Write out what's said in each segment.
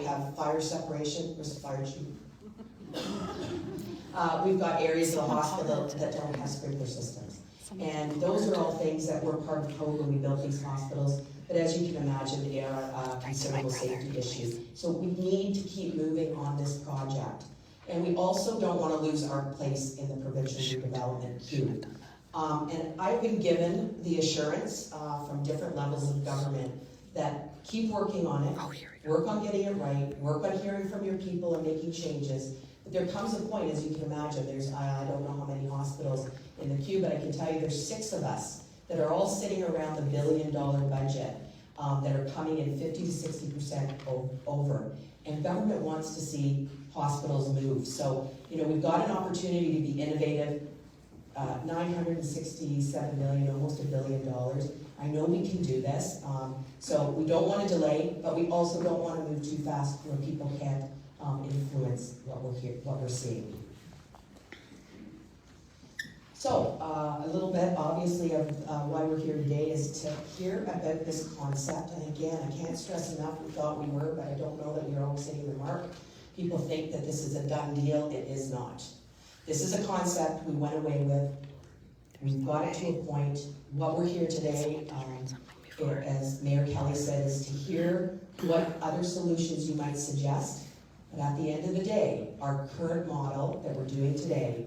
we have fire separation. Where's the fire chief? We've got areas of the hospital that don't have sprinkler systems. And those are all things that were part of the code when we built these hospitals. But as you can imagine, they are considerable safety issues. So we need to keep moving on this project. And we also don't want to lose our place in the provincial redevelopment queue. And I've been given the assurance from different levels of government that keep working on it, work on getting it right, work on hearing from your people and making changes. But there comes a point, as you can imagine, there's, I don't know how many hospitals in the queue, but I can tell you there's 6 of us that are all sitting around the $1 billion budget that are coming in 50 to 60% over. And government wants to see hospitals move. So, you know, we've got an opportunity to be innovative. 967 million, almost $1 billion. I know we can do this. So we don't want to delay, but we also don't want to move too fast where people can't influence what we're seeing. So a little bit, obviously, of why we're here today is to hear about this concept. And again, I can't stress enough, we thought we were, but I don't know that we're always hitting the mark. People think that this is a done deal. It is not. This is a concept we went away with. We've got it to a point. What we're here today, as Mayor Kelly said, is to hear what other solutions you might suggest. But at the end of the day, our current model that we're doing today,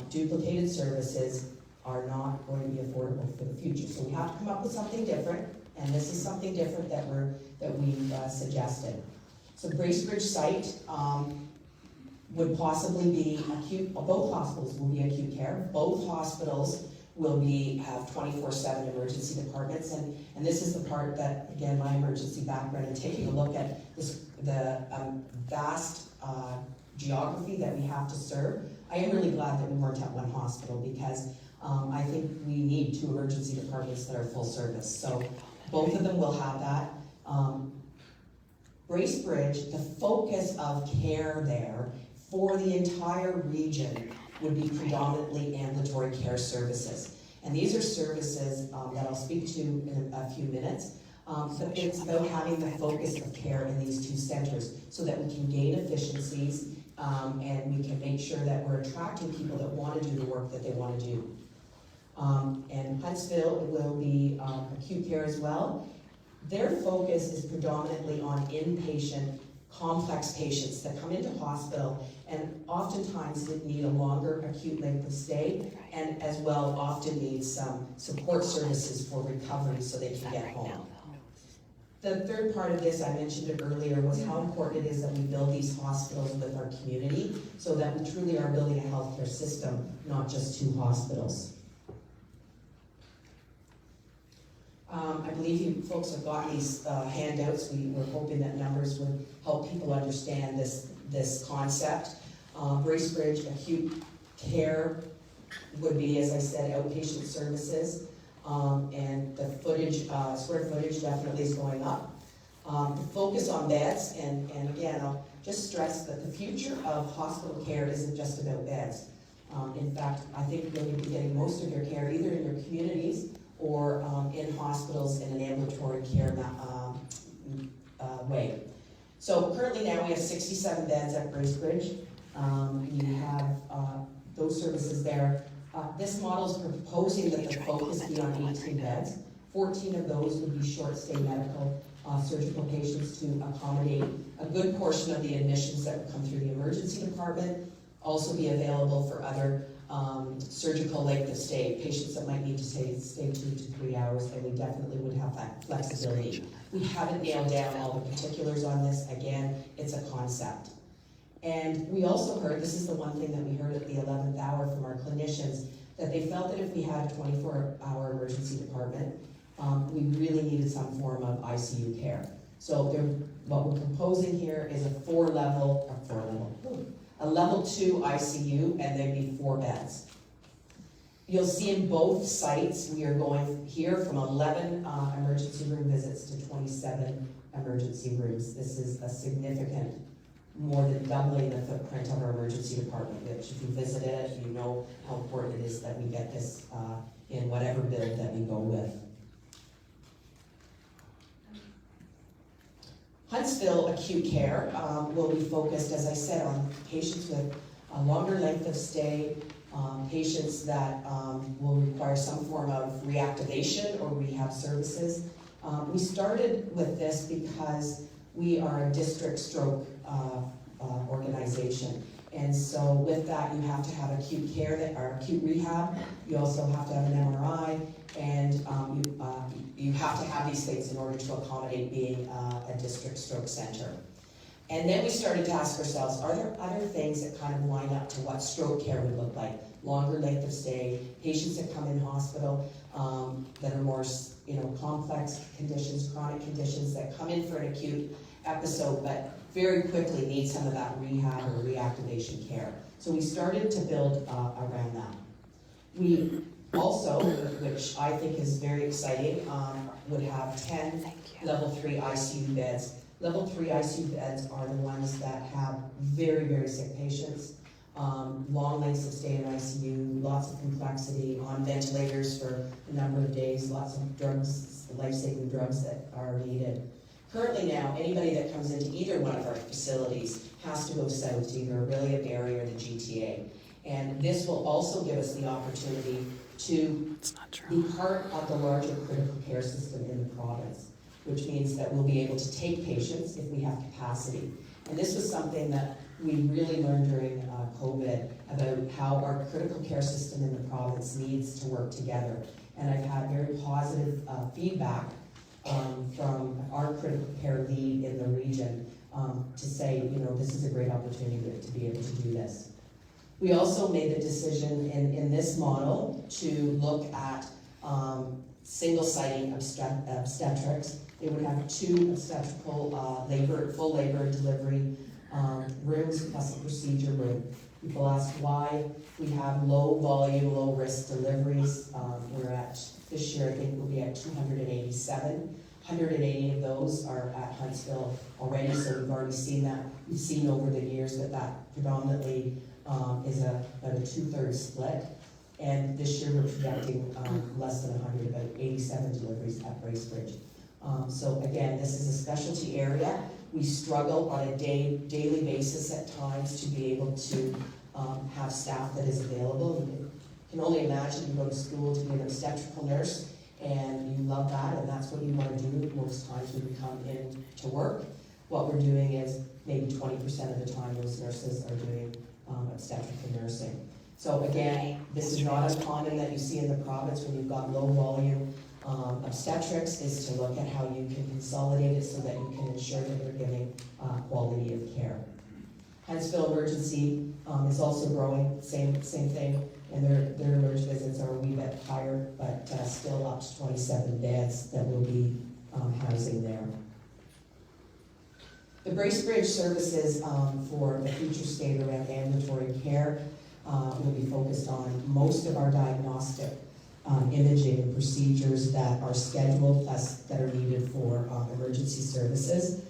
duplicated services, are not going to be affordable for the future. So we have to come up with something different, and this is something different that we've suggested. So Bracebridge site would possibly be acute. Both hospitals will be acute care. Both hospitals will have 24/7 emergency departments, and this is the part that, again, my emergency background and taking a look at the vast geography that we have to serve. I am really glad that we weren't at one hospital, because I think we need 2 emergency departments that are full service. So both of them will have that. Bracebridge, the focus of care there for the entire region would be predominantly ambulatory care services. And these are services that I'll speak to in a few minutes. But it's about having the focus of care in these 2 centers so that we can gain efficiencies and we can make sure that we're attracting people that want to do the work that they want to do. And Huntsville will be acute care as well. Their focus is predominantly on inpatient, complex patients that come into hospital and oftentimes need a longer acute length of stay, and as well often need some support services for recovery so they can get home. The third part of this, I mentioned it earlier, was how important it is that we build these hospitals with our community so that we truly are building a healthcare system, not just 2 hospitals. I believe you folks have got these handouts. We were hoping that numbers would help people understand this concept. Bracebridge acute care would be, as I said, outpatient services, and the square footage definitely is going up. The focus on beds, and again, I'll just stress that the future of hospital care isn't just about beds. In fact, I think you'll be getting most of your care either in your communities or in hospitals in an ambulatory care way. So currently now we have 67 beds at Bracebridge. We have those services there. This model is proposing that the focus be on 18 beds. 14 of those would be short-stay medical surgical patients to accommodate a good portion of the admissions that would come through the emergency department. Also be available for other surgical length of stay, patients that might need to stay 2 to 3 hours, and we definitely would have that flexibility. We haven't nailed down all the particulars on this. Again, it's a concept. And we also heard, this is the one thing that we heard at the 11th hour from our clinicians, that they felt that if we had a 24-hour emergency department, we really needed some form of ICU care. So what we're proposing here is a level 2 ICU, and there'd be 4 beds. You'll see in both sites, we are going here from 11 emergency room visits to 27 emergency rooms. This is a significant, more than doubling the footprint of our emergency department, which if you visited it, you know how important it is that we get this in whatever build that we go with. Huntsville acute care will be focused, as I said, on patients with a longer length of stay, patients that will require some form of reactivation or rehab services. We started with this because we are a district stroke organization. And so with that, you have to have acute care, or acute rehab. You also have to have an MRI, and you have to have these things in order to accommodate being a district stroke center. And then we started to ask ourselves, are there other things that kind of line up to what stroke care would look like? Longer length of stay, patients that come in hospital that are more, complex conditions, chronic conditions that come in for an acute episode, but very quickly need some of that rehab or reactivation care. So we started to build around that. We also, which I think is very exciting, would have 10 level 3 ICU beds. Level 3 ICU beds are the ones that have very, very sick patients, long lengths of stay in ICU, lots of complexity, on ventilators for a number of days, lots of drugs, life-saving drugs that are needed. Currently now, anybody that comes into either one of our facilities has to go south to either Aurelia, Barrie, or the GTA. And this will also give us the opportunity to be part of the larger critical care system in the province, which means that we'll be able to take patients if we have capacity. And this was something that we really learned during COVID about how our critical care system in the province needs to work together. And I've had very positive feedback from our critical care lead in the region to say, this is a great opportunity to be able to do this. We also made the decision in this model to look at single-siting obstetrics. They would have 2 obstetrical full labor delivery rooms plus a procedure room. People ask why we have low volume, low risk deliveries. We're at, this year I think we'll be at 287. 180 of those are at Huntsville already, so we've already seen that. We've seen over the years that predominantly is about a 2/3 split. And this year we're projecting less than 100, about 87 deliveries at Bracebridge. So again, this is a specialty area. We struggle on a daily basis at times to be able to have staff that is available. You can only imagine you go to school to be an obstetrical nurse and you love that and that's what you want to do most times when you come in to work. What we're doing is maybe 20% of the time those nurses are doing obstetrical nursing. So again, this is not uncommon that you see in the province when you've got low volume obstetrics, is to look at how you can consolidate it so that you can ensure that you're giving quality of care. Huntsville Emergency is also growing, same thing, and their emerge visits are a wee bit higher, but still up to 27 beds that will be housing there. The Bracebridge services for the future state around ambulatory care will be focused on most of our diagnostic imaging and procedures that are scheduled, plus that are needed for emergency services,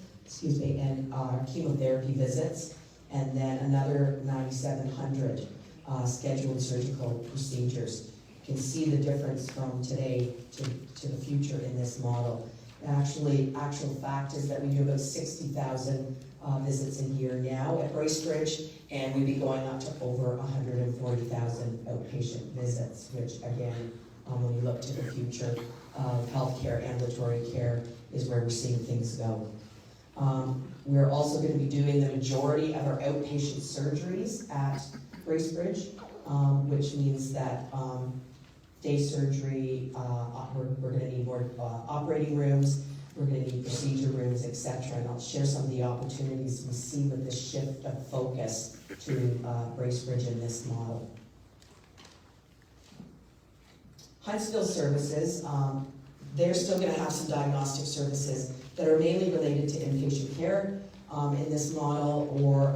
and chemotherapy visits, and then another 9,700 scheduled surgical procedures. You can see the difference from today to the future in this model. Actual fact is that we do about 60,000 visits a year now at Bracebridge, and we'd be going up to over 140,000 outpatient visits, which again, when we look to the future of healthcare, ambulatory care, is where we're seeing things go. We're also going to be doing the majority of our outpatient surgeries at Bracebridge, which means that day surgery, we're going to need more operating rooms, we're going to need procedure rooms, etc. And I'll share some of the opportunities we see with the shift of focus to Bracebridge in this model. Huntsville services, they're still going to have some diagnostic services that are mainly related to inpatient care in this model, or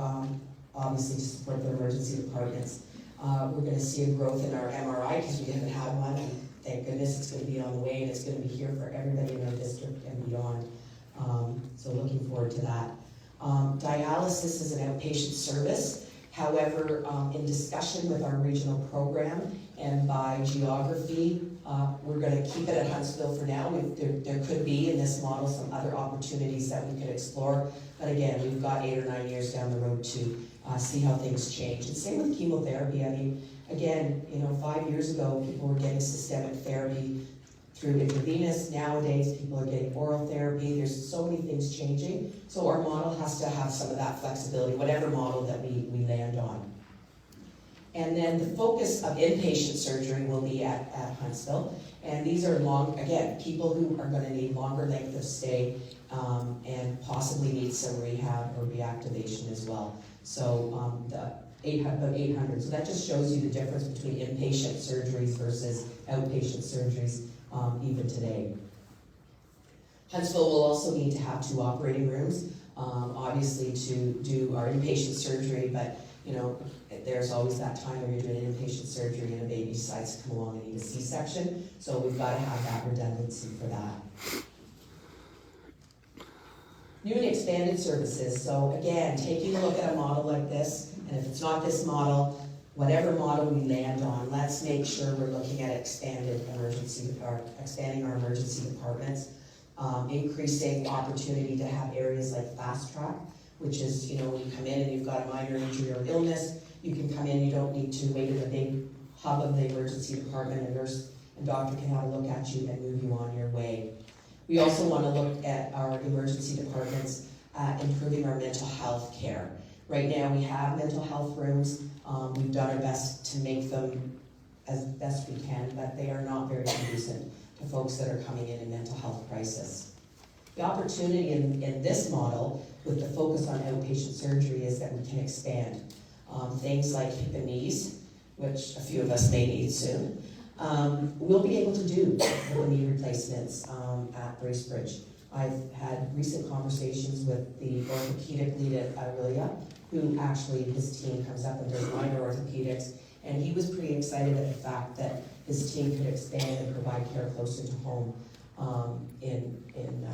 obviously to support their emergency departments. We're going to see a growth in our MRI because we haven't had one, and thank goodness it's going to be on the way, and it's going to be here for everybody in our district and beyond. So looking forward to that. Dialysis is an outpatient service. However, in discussion with our regional program and by geography, We're going to keep it at Huntsville for now. There could be in this model some other opportunities that we could explore. But again, we've got 8 or 9 years down the road to see how things change. And same with chemotherapy. I mean, again, 5 years ago, people were getting systemic therapy through intravenous. Nowadays, people are getting oral therapy. There's so many things changing. So our model has to have some of that flexibility, whatever model that we land on. And then the focus of inpatient surgery will be at Huntsville. And these are people who are going to need longer length of stay and possibly need some rehab or reactivation as well. So about 800. So that just shows you the difference between inpatient surgeries versus outpatient surgeries even today. Huntsville will also need to have 2 operating rooms, obviously to do our inpatient surgery, but there's always that time when you're doing an inpatient surgery and a baby decides to come along and need a C-section, so we've got to have that redundancy for that. New and expanded services. So again, taking a look at a model like this, and if it's not this model, whatever model we land on, let's make sure we're looking at expanding our emergency departments, increasing opportunity to have areas like fast track, which is, when you come in and you've got a minor injury or illness, you can come in, you don't need to wait at a big hub of the emergency department. A nurse and doctor can have a look at you and move you on your way. We also want to look at our emergency departments, improving our mental health care. Right now we have mental health rooms. We've done our best to make them as best we can, but they are not very conducive to folks that are coming in mental health crisis. The opportunity in this model with the focus on outpatient surgery is that we can expand. Things like hip and knees, which a few of us may need soon, we'll be able to do the knee replacements at Bracebridge. I've had recent conversations with the orthopedic lead at Aurelia, who actually, his team comes up and does minor orthopedics, and he was pretty excited at the fact that his team could expand and provide care closer to home in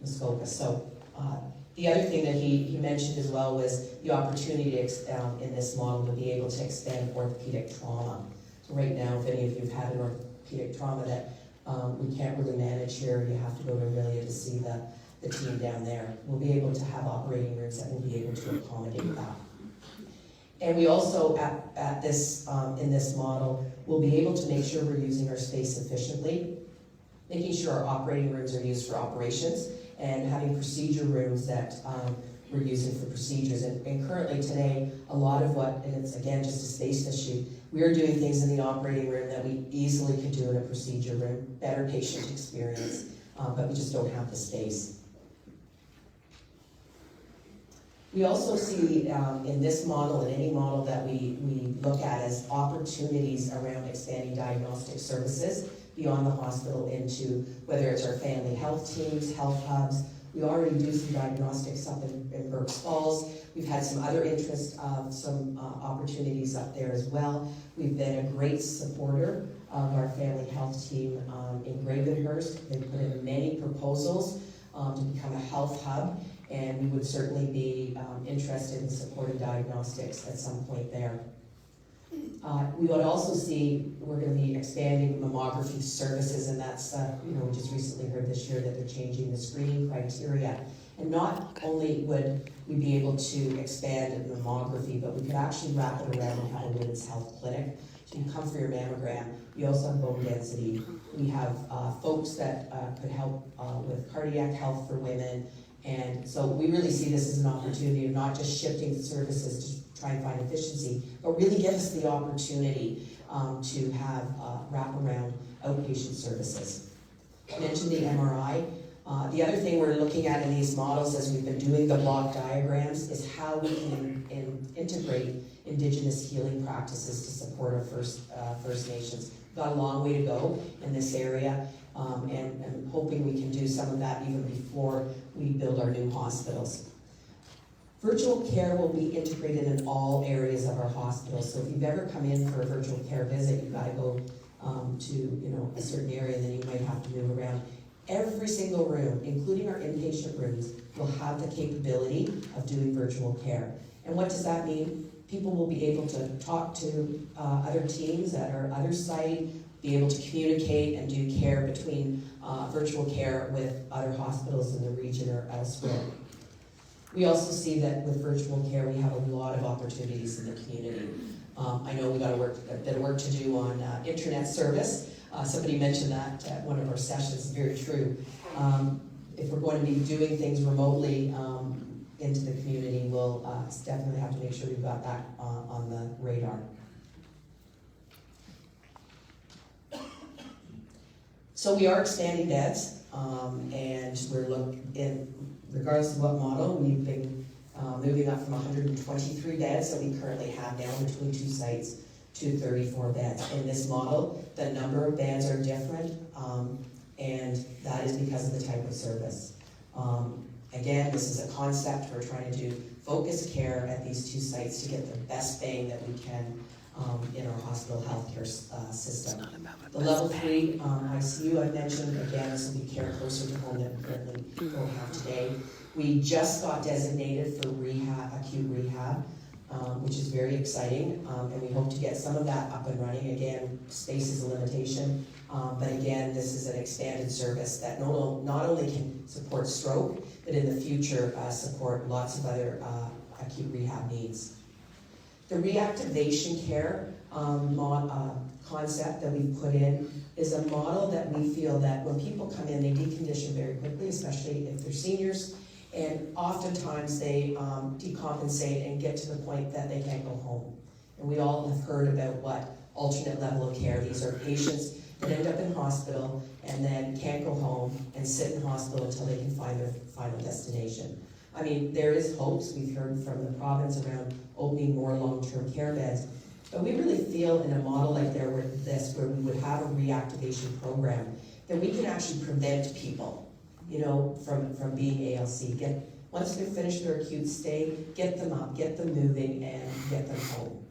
Muskoka. So the other thing that he mentioned as well was the opportunity to, in this model to be able to extend orthopedic trauma. So right now, if any of you have had an orthopedic trauma that we can't really manage here, you have to go to Aurelia to see the team down there. We'll be able to have operating rooms that will be able to accommodate that. And we also, at this in this model, will be able to make sure we're using our space efficiently, making sure our operating rooms are used for operations, and having procedure rooms that we're using for procedures. And currently today, a lot of and it's again just a space issue, we are doing things in the operating room that we easily could do in a procedure room, better patient experience, but we just don't have the space. We also see in this model, in any model that we look at, as opportunities around expanding diagnostic services beyond the hospital into whether it's our family health teams, health hubs. We already do some diagnostics up in Burke's Falls. We've had some other interest of some opportunities up there as well. We've been a great supporter of our family health team in Gravenhurst. They've put in many proposals to become a health hub, and we would certainly be interested in supporting diagnostics at some point there. We would also see we're going to be expanding mammography services, and that's, we just recently heard this year that they're changing the screening criteria. And not only would we be able to expand mammography, but we could actually wrap it around and have a women's health clinic. So you come for your mammogram. We also have bone density. We have folks that could help with cardiac health for women. And so we really see this as an opportunity of not just shifting services to try and find efficiency, but really give us the opportunity to have wraparound outpatient services. I mentioned the MRI. The other thing we're looking at in these models as we've been doing the block diagrams is how we can integrate Indigenous healing practices to support our First Nations. We've got a long way to go in this area, and I'm hoping we can do some of that even before we build our new hospitals. Virtual care will be integrated in all areas of our hospitals. So if you've ever come in for a virtual care visit, you've got to go to a certain area, and then you might have to move around. Every single room, including our inpatient rooms, will have the capability of doing virtual care. And what does that mean? People will be able to talk to other teams at our other site, be able to communicate and do care between virtual care with other hospitals in the region or elsewhere. We also see that with virtual care, we have a lot of opportunities in the community. I know we got a bit of work to do on internet service. Somebody mentioned that at one of our sessions, very true. If we're going to be doing things remotely into the community, we'll definitely have to make sure we've got that on the radar. So we are expanding beds, and we're looking, regardless of what model, we've been moving up from 123 beds that we currently have now between 2 sites to 34 beds. In this model, the number of beds are different, and that is because of the type of service. Again, this is a concept. We're trying to do focused care at these 2 sites to get the best bang that we can in our hospital healthcare system. The level 3 ICU I mentioned, again, this will be care closer to home than we currently don't have today. We just got designated for rehab, acute rehab, which is very exciting, and we hope to get some of that up and running. Again, space is a limitation, but again, this is an expanded service that not only can support stroke, but in the future support lots of other acute rehab needs. The reactivation care concept that we've put in is a model that we feel that when people come in, they decondition very quickly, especially if they're seniors, and oftentimes they decompensate and get to the point that they can't go home. And we all have heard about what alternate level of care. These are patients that end up in hospital and then can't go home and sit in hospital until they can find their final destination. I mean, there is hopes. We've heard from the province around opening more long-term care beds, but we really feel in a model like this, where we would have a reactivation program, that we can actually prevent people, you know, from being ALC. Once they've finished their acute stay, get them up, get them moving, and get them home.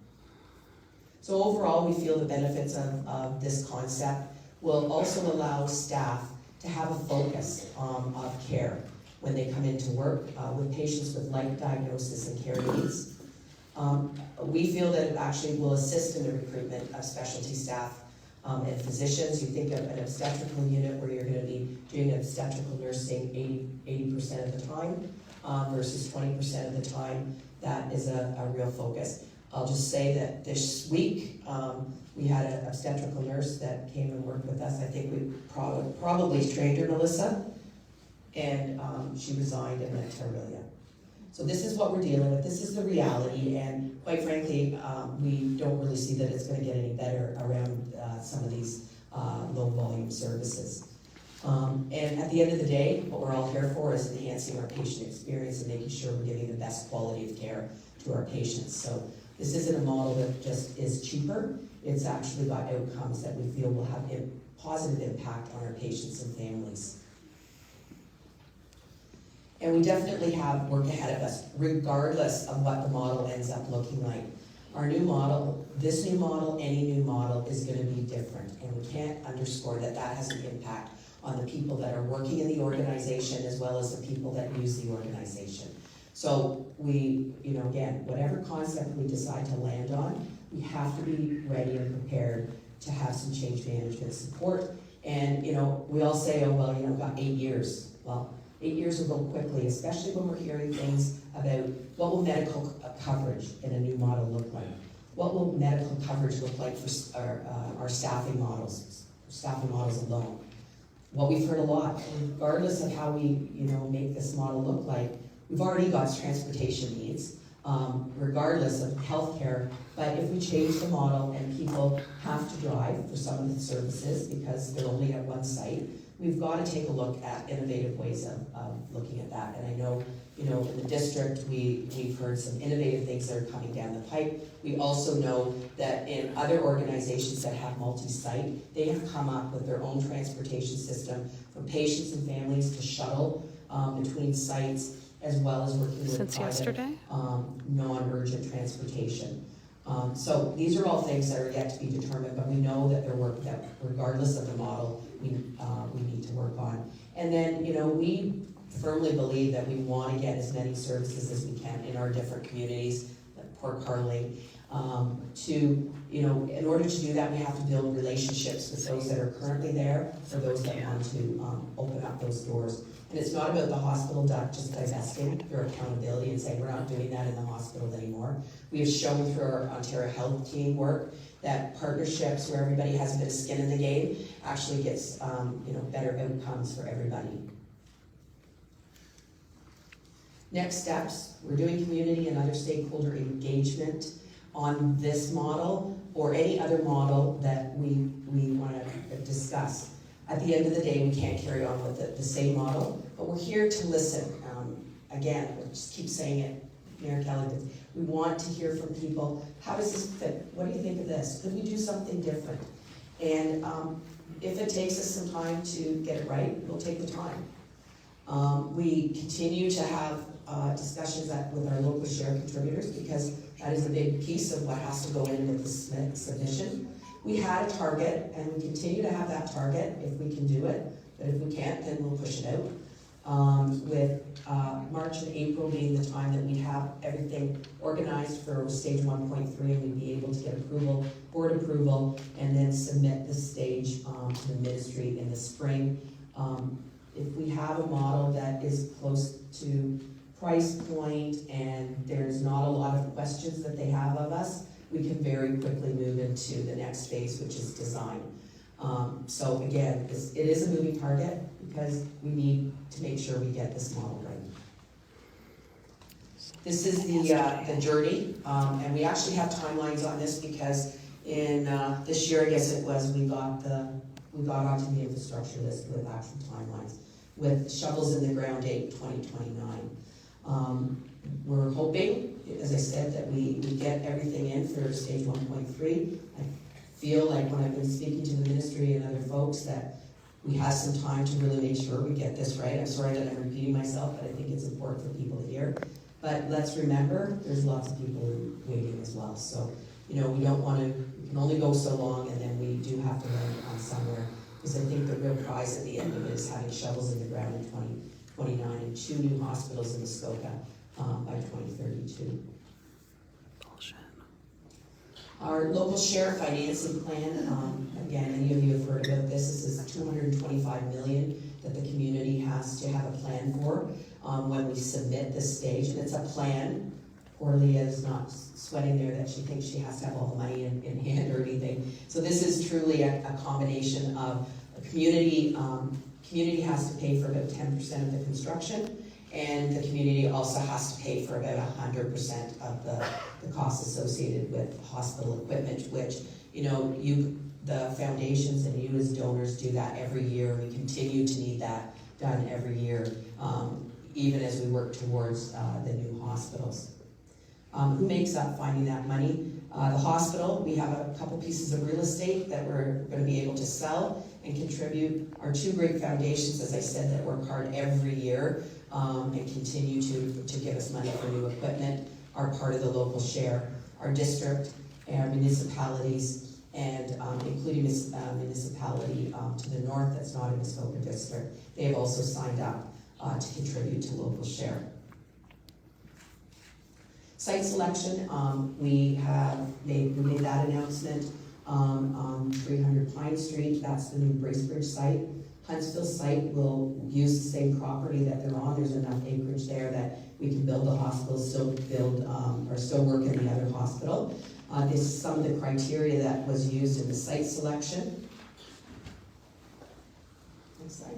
So overall, we feel the benefits of this concept will also allow staff to have a focus of care when they come into work with patients with like diagnosis and care needs. We feel that it actually will assist in the recruitment of specialty staff and physicians. You think of an obstetrical unit where you're going to be doing obstetrical nursing 80% of the time versus 20% of the time. That is a real focus. I'll just say that this week we had an obstetrical nurse that came and worked with us. I think we probably trained her, Melissa, and she resigned and went to Aurelia. So this is what we're dealing with. This is the reality, and quite frankly, we don't really see that it's going to get any better around some of these low-volume services. And at the end of the day, what we're all here for is enhancing our patient experience and making sure we're giving the best quality of care to our patients. So this isn't a model that just is cheaper. It's actually got outcomes that we feel will have a positive impact on our patients and families. And we definitely have work ahead of us, regardless of what the model ends up looking like. Our new model, this new model, any new model is going to be different. And we can't underscore that that has an impact on the people that are working in the organization as well as the people that use the organization. So we, again, whatever concept we decide to land on, we have to be ready and prepared to have some change management support. And, we all say, oh, well, I've got 8 years. Well, 8 years will go quickly, especially when we're hearing things about what will medical coverage in a new model look like? What will medical coverage look like for our staffing models alone? What we've heard a lot, regardless of how we make this model look like, we've already got transportation needs, regardless of healthcare. But if we change the model and people have to drive for some of the services because they're only at one site, we've got to take a look at innovative ways of looking at that. And I know, in the district, we've heard some innovative things that are coming down the pipe. We also know that in other organizations that have multi-site, they have come up with their own transportation system for patients and families to shuttle between sites, as well as working with private, non-urgent transportation. So these are all things that are yet to be determined, but we know that they're work that regardless of the model, we need to work on. And then, we firmly believe that we want to get as many services as we can in our different communities. The Port Carly. In order to do that, we have to build relationships with those that are currently there, for those that want to open up those doors. And it's not about the hospital just divesting their accountability and saying we're not doing that in the hospital anymore. We have shown through our Ontario Health Team work that partnerships where everybody has a bit of skin in the game actually gets better outcomes for everybody. Next steps, we're doing community and other stakeholder engagement on this model or any other model that we want to discuss. At the end of the day, we can't carry on with the same model, but we're here to listen. Again, I just keep saying it, Mayor Kelly, we want to hear from people. How does this fit? What do you think of this? Could we do something different? And if it takes us some time to get it right, we'll take the time. We continue to have discussions with our local share contributors because that is a big piece of what has to go in with the submission. We had a target and we continue to have that target if we can do it, but if we can't, then we'll push it out. With March and April being the time that we have everything organized for stage 1.3 and we'd be able to get approval, board approval, and then submit the stage to the ministry in the spring. If we have a model that is close to price point and there's not a lot of questions that they have of us, we can very quickly move into the next phase, which is design. So again, it is a moving target because we need to make sure we get this model right. This is the journey, and we actually have timelines on this because in this year, I guess it was, we got onto the infrastructure list with actual timelines, with shovels in the ground date 2029. We're hoping, as I said, that we get everything in for stage 1.3. I feel like when I've been speaking to the ministry and other folks that we have some time to really make sure we get this right. I'm sorry that I'm repeating myself, but I think it's important for people to hear. But let's remember, there's lots of people waiting as well. So, we don't want to, we can only go so long and then we do have to land on somewhere. Because I think the real prize at the end of it is having shovels in the ground in 2029 and 2 new hospitals in Muskoka by 2032. Our local share financing plan, again, many of you have heard about this. This is $225 million that the community has to have a plan for when we submit this stage. And it's a plan. Poor Leah is not sweating there that she thinks she has to have all the money in hand or anything. So this is truly a combination of a community. Community has to pay for about 10% of the construction, and the community also has to pay for about 100% of the costs associated with hospital equipment, which, the foundations and you as donors do that every year. We continue to need that done every year, even as we work towards the new hospitals. Who makes up finding that money? The hospital, we have a couple pieces of real estate that we're going to be able to sell and contribute. Our 2 great foundations, as I said, that work hard every year and continue to give us money for new equipment are part of the local share. Our district, our municipalities, and including this municipality to the north that's not in the Muskoka district, they have also signed up to contribute to local share. Site selection, we made that announcement on 300 Pine Street. That's the new Bracebridge site. Huntsville site will use the same property that they're on. There's enough acreage there that we can build the hospital, still work in the other hospital. This is some of the criteria that was used in the site selection. Next slide.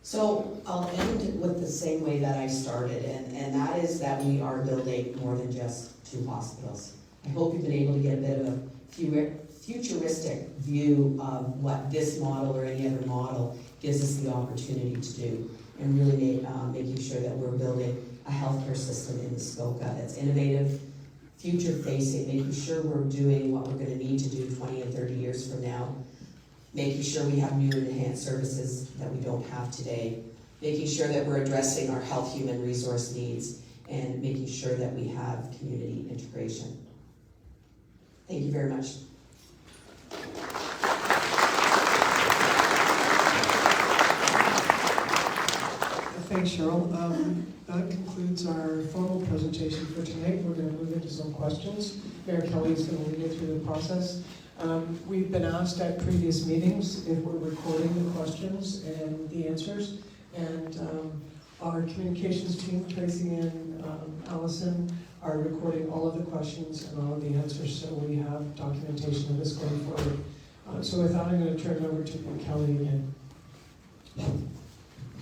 So I'll end with the same way that I started, and that is that we are building more than just 2 hospitals. I hope you've been able to get a bit of a futuristic view of what this model or any other model gives us the opportunity to do, and really making sure that we're building a healthcare system in Muskoka that's innovative, future-facing, making sure we're doing what we're going to need to do 20 and 30 years from now, making sure we have new and enhanced services that we don't have today, making sure that we're addressing our health human resource needs, and making sure that we have community integration. Thank you very much. Thanks, Cheryl. That concludes our formal presentation for tonight. We're going to move into some questions. Mayor Kelly is going to lead it through the process. We've been asked at previous meetings if we're recording the questions and the answers. And our communications team, Tracy and Allison, are recording all of the questions and all of the answers, so we have documentation of this going forward. So with that, I'm going to turn it over to Kelly again.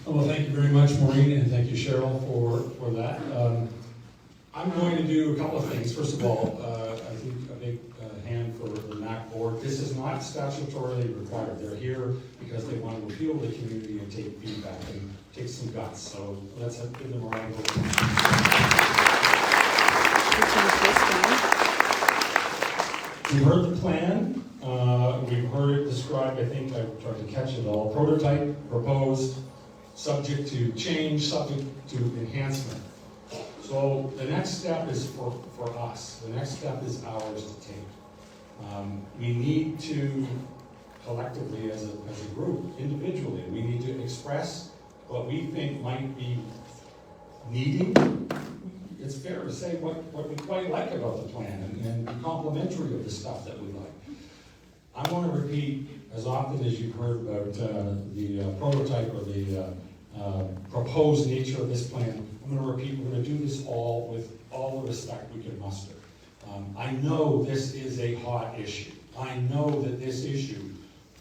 Well, thank you very much, Maureen, and thank you, Cheryl, for that. I'm going to do a couple of things. First of all, I think a big hand for the MAC board. This is not statutorily required. They're here because they want to appeal to the community and take feedback and take some guts. So let's give them a round of applause. We've heard the plan. We've heard it described. I think I've tried to catch it all. Prototype, proposed, subject to change, subject to enhancement. So the next step is for us. The next step is ours to take. We need to, collectively as a group, individually, we need to express what we think might be needing. It's fair to say what we quite like about the plan and be complimentary of the stuff that we like. I want to repeat as often as you've heard about the prototype or the proposed nature of this plan. I'm going to repeat, we're going to do this all with all the respect we can muster. I know this is a hot issue. I know that this issue,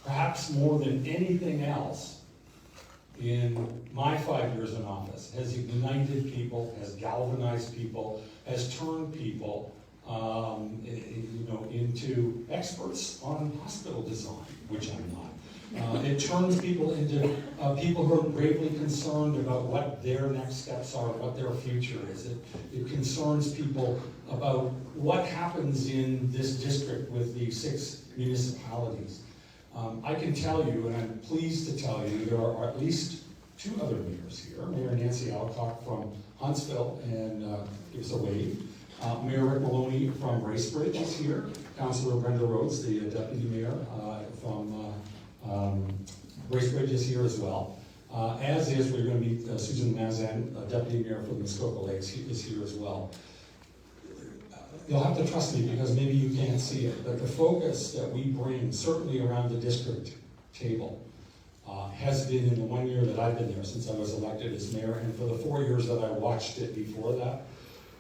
perhaps more than anything else in my 5 years in office, has ignited people, has galvanized people, has turned people into experts on hospital design, which I'm not. It turns people into people who are gravely concerned about what their next steps are, what their future is. It concerns people about what happens in this district with the 6 municipalities. I can tell you, and I'm pleased to tell you, there are at least 2 other mayors here. Mayor Nancy Alcock from Huntsville, and gives a wave. Mayor Rick Maloney from Bracebridge is here. Councillor Brenda Rhodes, the deputy mayor from Bracebridge is here as well. As is, we're going to meet Susan Mazan, deputy mayor from Muskoka Lakes, is here as well. You'll have to trust me because maybe you can't see it, but the focus that we bring, certainly around the district table, has been in the 1 year that I've been there since I was elected as mayor, and for the 4 years that I watched it before that,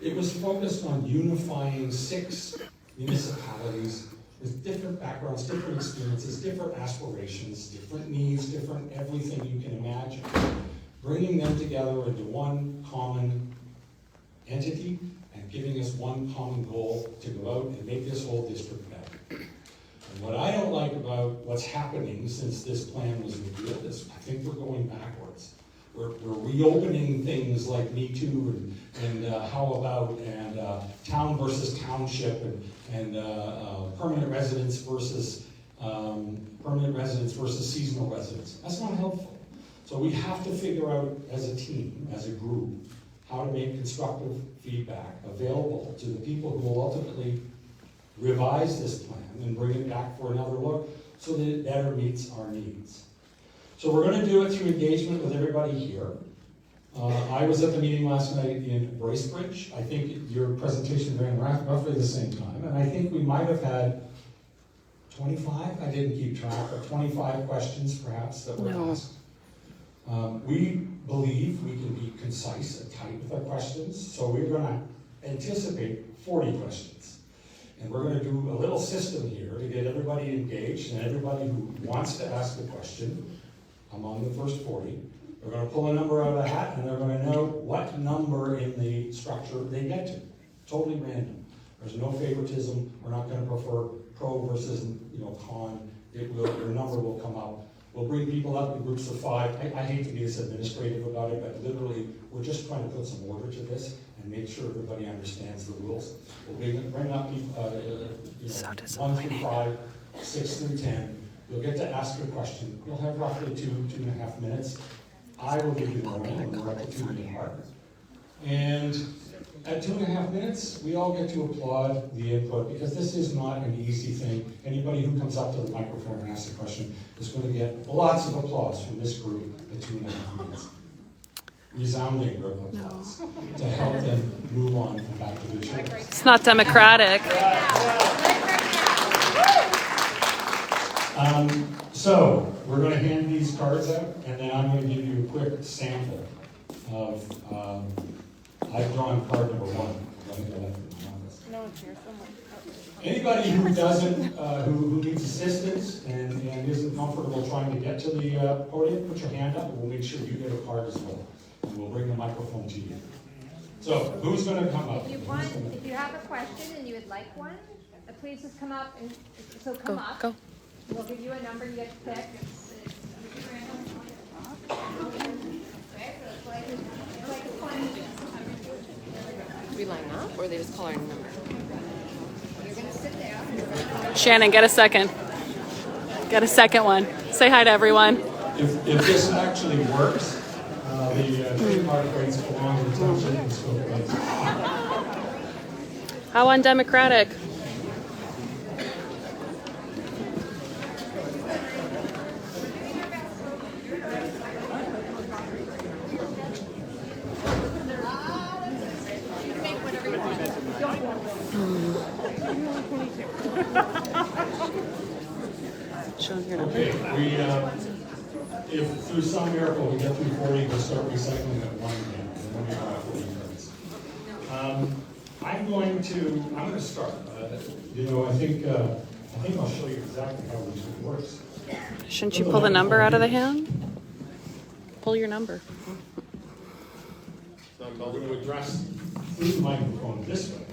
it was focused on unifying 6 municipalities with different backgrounds, different experiences, different aspirations, different needs, different everything you can imagine. Bringing them together into one common entity and giving us one common goal to go out and make this whole district better. And what I don't like about what's happening since this plan was revealed is I think we're going backwards. We're reopening things like Me Too and How About and town versus township and permanent residents versus seasonal residents. That's not helpful. So we have to figure out as a team, as a group, how to make constructive feedback available to the people who will ultimately revise this plan and bring it back for another look so that it better meets our needs. So we're going to do it through engagement with everybody here. I was at the meeting last night in Bracebridge. I think your presentation ran roughly the same time, and I think we might have had 25, I didn't keep track, but 25 questions perhaps that were asked. We believe we can be concise and tight with our questions, so we're going to anticipate 40 questions. And we're going to do a little system here to get everybody engaged and everybody who wants to ask a question among the first 40. They're going to pull a number out of a hat and they're going to know what number in the structure they get to. Totally random. There's no favoritism. We're not going to prefer pro versus con. Your number will come up. We'll bring people up in groups of 5. I hate to be this administrative about it, but literally we're just trying to put some order to this and make sure everybody understands the rules. We'll bring up people, 1 through 5, 6 through 10. You'll get to ask your question. You'll have roughly 2.5 minutes. I will give you the warning when we're at the 2-minute mark. And at 2.5 minutes, we all get to applaud the input because this is not an easy thing. Anybody who comes up to the microphone and asks a question is going to get lots of applause from this group at 2.5 minutes. resounding round of applause to help them move on and back to their chairs. It's not democratic. So we're going to hand these cards out, and then I'm going to give you a quick sample of. I've drawn card number 1. I think I left it in my office. No, it's here somewhere. Anybody who doesn't, who needs assistance and isn't comfortable trying to get to the podium, put your hand up, and we'll make sure you get a card as well. And we'll bring the microphone to you. So, who's going to come up? If you have a question and you would like one, please just come up and come up. Go. We'll give you a number you get to pick. We line up, or they just call our number? You're going to sit there. Shannon, get a second. Get a second one. Say hi to everyone. If this actually works, the trademark rights belong to the township and scope rights. How undemocratic. Okay, if through some miracle we get through 40, we'll start recycling at 1 again, and then we don't have 40 cards. I'm going to start. I think I'll show you exactly how this works. Shouldn't you pull the number out of the hand? Pull your number. So I'm going to address through the microphone this way,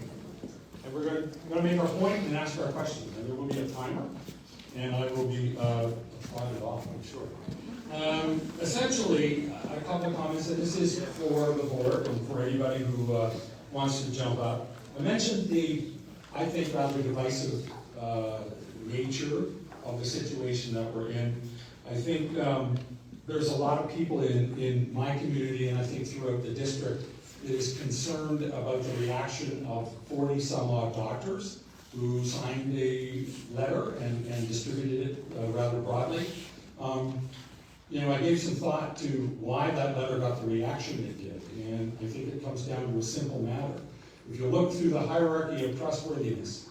and we're going to make our point and ask our questions, and there will be a timer. And I will be applauded off, I'm sure. Essentially, a couple of comments, and this is for the board and for anybody who wants to jump up. I mentioned the, I think, rather divisive nature of the situation that we're in. I think there's a lot of people in my community, and I think throughout the district, that is concerned about the reaction of 40-some-odd doctors who signed a letter and distributed it rather broadly. I gave some thought to why that letter got the reaction it did, and I think it comes down to a simple matter. If you look through the hierarchy of trustworthiness,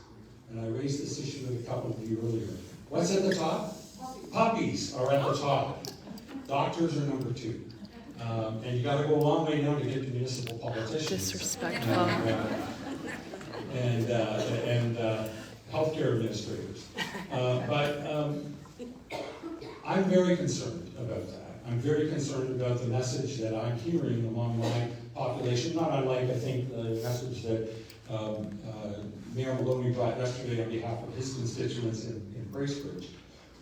and I raised this issue with a couple of you earlier, what's at the top? Puppies are at the top. Doctors are number 2. And you gotta go a long way down to get to municipal politicians. Disrespectful. And healthcare administrators. But I'm very concerned about that. I'm very concerned about the message that I'm hearing among my population, not unlike, I think, the message that Mayor Maloney brought yesterday on behalf of his constituents in Bracebridge,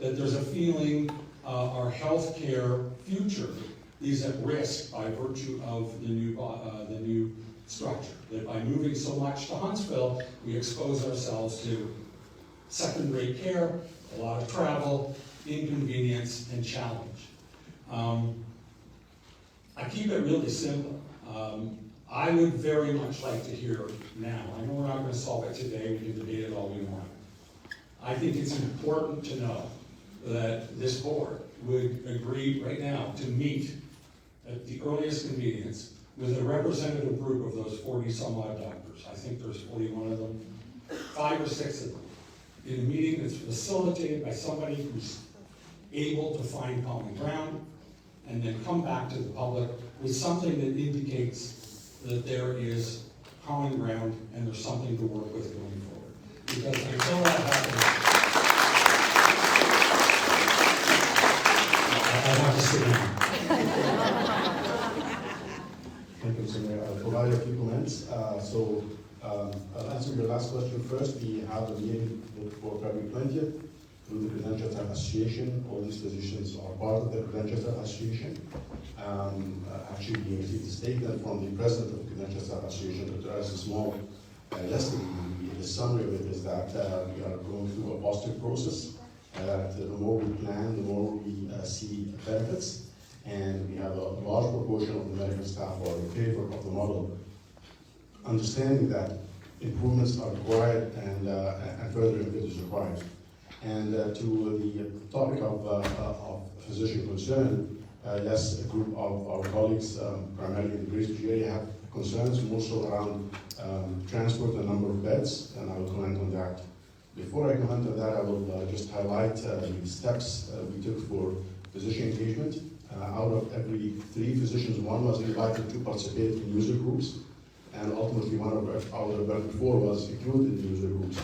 that there's a feeling our healthcare future is at risk by virtue of the new structure. That by moving so much to Huntsville, we expose ourselves to second-rate care, a lot of travel, inconvenience, and challenge. I keep it really simple. I would very much like to hear now. I know we're not going to solve it today. We can debate it all we want. I think it's important to know that this board would agree right now to meet at the earliest convenience with a representative group of those 40-some-odd doctors. I think there's 41 of them, 5 or 6 of them, in a meeting that's facilitated by somebody who's able to find common ground, and then come back to the public with something that indicates that there is common ground and there's something to work with going forward. Because until that happens, I have to sit down. Thank you, Mr. Mayor. I'll provide a few comments. I'll answer your last question first. We have a meeting for February 20th through the Credential Staff Association. All these positions are part of the Credential Staff Association. Actually, we received a statement from the president of the Credential Staff Association, Dr. Alice Small, yesterday. The summary of it is that we are going through a positive process. The more we plan, the more we see benefits. And we have a large proportion of the medical staff who are in favor of the model, understanding that improvements are required and further input is required. And to the topic of physician concern, Yes, a group of our colleagues, primarily in the Greater area, have concerns more so around transport and number of beds, and I will comment on that. Before I comment on that, I will just highlight the steps we took for physician engagement. Out of every 3 physicians, 1 was invited to participate in user groups, and ultimately out of 4 was included in user groups.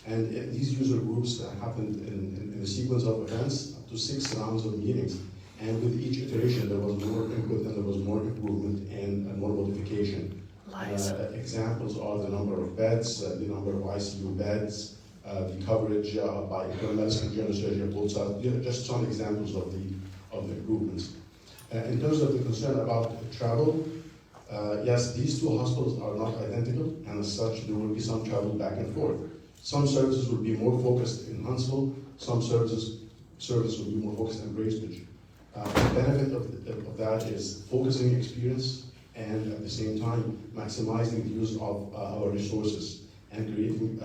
And these user groups happened in a sequence of events, up to 6 rounds of meetings. And with each iteration, there was more input and there was more improvement and more modification. Examples are the number of beds, the number of ICU beds, the coverage by internal medicine, general surgery, both sides. Just some examples of the improvements. In terms of the concern about travel, yes, these 2 hospitals are not identical, and as such, there will be some travel back and forth. Some services will be more focused in Huntsville, some service will be more focused in Bracebridge. The benefit of that is focusing experience and at the same time maximizing the use of our resources and creating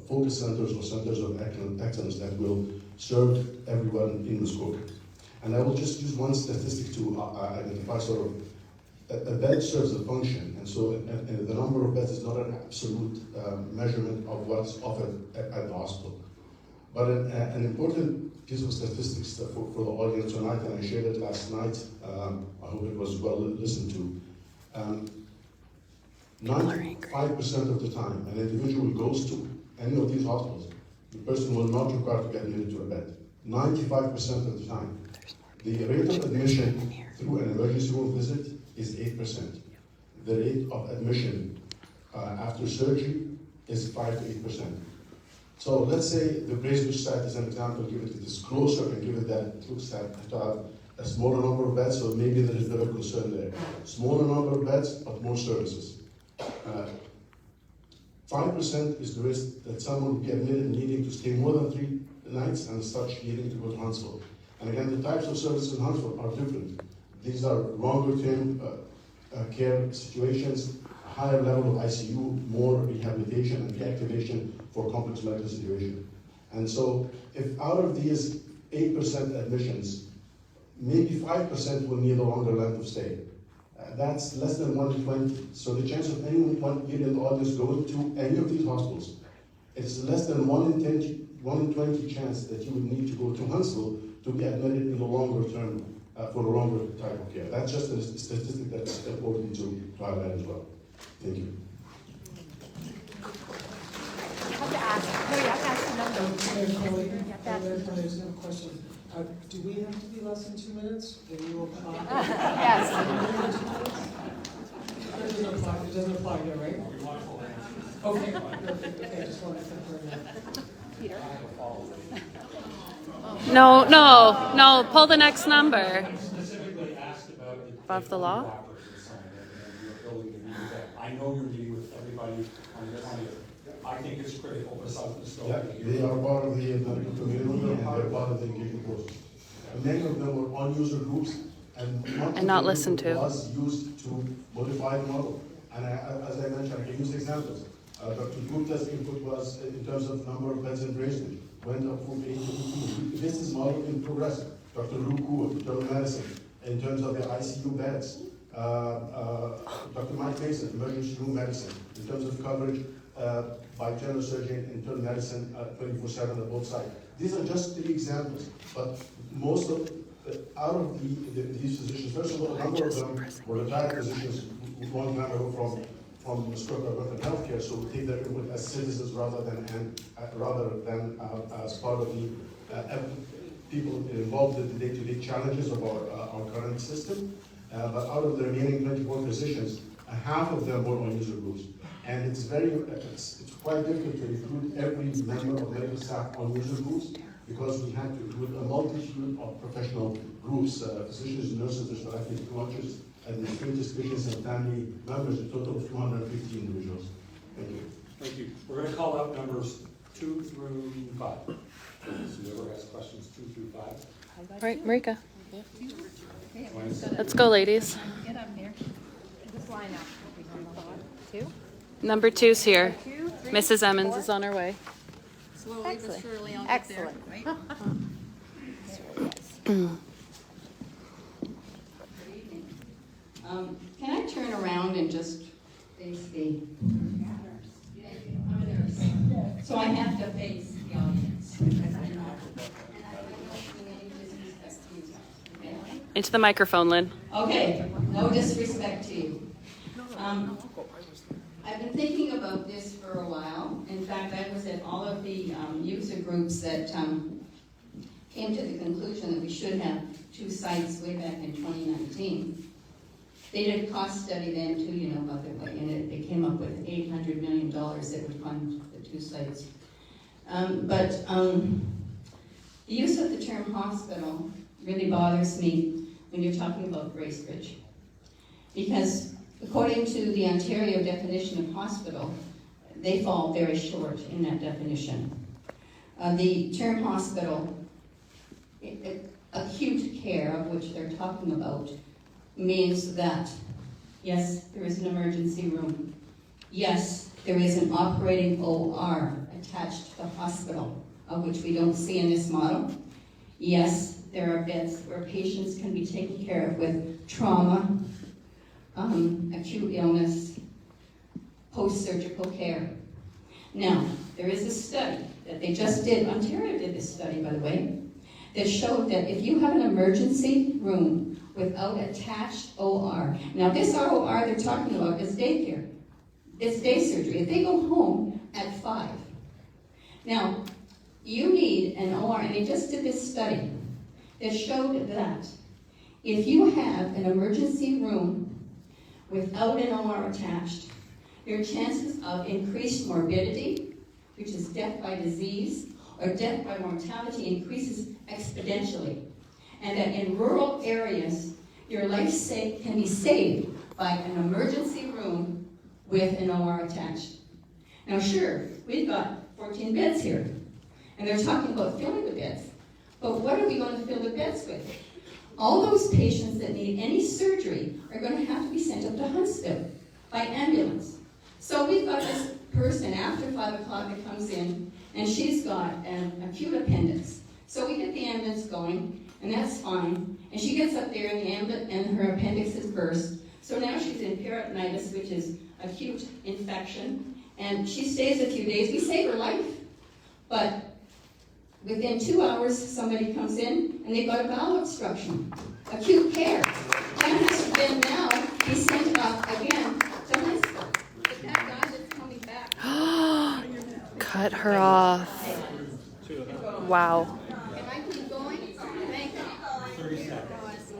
focus centers or centers of excellence that will serve everyone in Muskoka. And I will just use one statistic to identify sort of a bed serves a function, and so the number of beds is not an absolute measurement of what's offered at the hospital. But an important piece of statistics for the audience tonight, and I shared it last night, I hope it was well listened to. 95% of the time an individual goes to any of these hospitals, the person will not require to get admitted to a bed. 95% of the time. The rate of admission through an emergency room visit is 8%. The rate of admission after surgery is 5 to 8%. So let's say the Bracebridge site is an example, give it is closer and give it that it looks to have a smaller number of beds, so maybe there is little concern there. Smaller number of beds, but more services. 5% is the risk that someone will be admitted needing to stay more than 3 nights and as such needing to go to Huntsville. And again, the types of services in Huntsville are different. These are longer term care situations, higher level of ICU, more rehabilitation and reactivation for complex medical situation. And so if out of these 8% admissions, maybe 5% will need a longer length of stay. That's less than 1 in 20. So the chance of anyone here in the audience going to any of these hospitals, it's less than 1 in 20 chance that you would need to go to Huntsville to be admitted in the longer term for a longer type of care. That's just a statistic that's important to highlight as well. Thank you. You have to ask. No, you have to ask the number. There's no question. Do we have to be less than 2 minutes? Then you will Yes. It doesn't apply here, right? Okay, perfect. Okay, just wanted to confirm that. Peter? No, pull the next number. Specifically asked about Above the law? I know you're meeting with everybody on the 20th. I think it's critical for South Yeah, Muskoka. they are part of the medical community and they're part of the engagement process. And many of them were on user groups and not listened to. Was used to modify the model. And as I mentioned, I can use examples. Dr. Gupta's input was in terms of number of beds in Bracebridge, went up from 8 to 18. This is model in progress. Dr. Ruku, internal medicine, in terms of the ICU beds. Dr. Mike Mason, emergency room medicine, in terms of coverage by general surgery and internal medicine 24/7 on both sides. These are just 3 examples, but most of out of these physicians, first of all, a number of them were retired physicians long time ago from Muskoka Urban Healthcare, so we take their input as citizens rather than as part of the people involved in the day-to-day challenges of our current system. But out of the remaining 24 physicians, half of them were on user groups. And it's quite difficult to include every member of medical staff on user groups because we had to include a multitude of professional groups, physicians, nurses, respiratory technologists, administrators, patients, and family members, a total of 250 individuals. Thank you. Thank you. We're going to call out numbers 2 through 5. So whoever has questions 2 through 5. All right, Marika. Let's go, ladies. Get up here. Just line up. 2. Number 2's here. 2, 3, Mrs. Hemens 4. is on her way. Slowly but surely I'll get there, Excellent. right? Can I turn around and just face the... I'm a nurse. So I have to face the audience. And I don't mean any disrespect to you. Okay? Into the microphone, Lynn. Okay, no disrespect to you. I've been thinking about this for a while. In fact, I was at all of the user groups that came to the conclusion that we should have 2 sites way back in 2019. They did a cost study then too, you know, by the way, and they came up with $800 million that would fund the 2 sites. The use of the term hospital really bothers me when you're talking about Bracebridge. Because according to the Ontario definition of hospital, they fall very short in that definition. The term hospital, acute care, of which they're talking about, means that, yes, there is an emergency room. Yes, there is an operating OR attached to the hospital, of which we don't see in this model. Yes, there are beds where patients can be taken care of with trauma, acute illness, post-surgical care. Now, there is a study that they just did, Ontario did this study, by the way, that showed that if you have an emergency room without attached OR, now this OR they're talking about is daycare, it's day surgery. If they go home at 5, now you need an OR, and they just did this study that showed that if you have an emergency room without an OR attached, your chances of increased morbidity, which is death by disease, or death by mortality, increases exponentially. And that in rural areas, your life can be saved by an emergency room with an OR attached. Now sure, we've got 14 beds here, and they're talking about filling the beds. But what are we going to fill the beds with? All those patients that need any surgery are going to have to be sent up to Huntsville by ambulance. So we've got this person after 5 o'clock that comes in, and she's got an acute appendix. So we get the ambulance going, and that's fine. And she gets up there, and her appendix is burst. So now she's in peritonitis, which is acute infection, and she stays a few days. We save her life, but within 2 hours, somebody comes in, and they've got a bowel obstruction, acute care. That has to then now be sent up again to Huntsville. But that guy that's coming back. Cut her off. Wow. Can I keep going? Thank you. 30 seconds.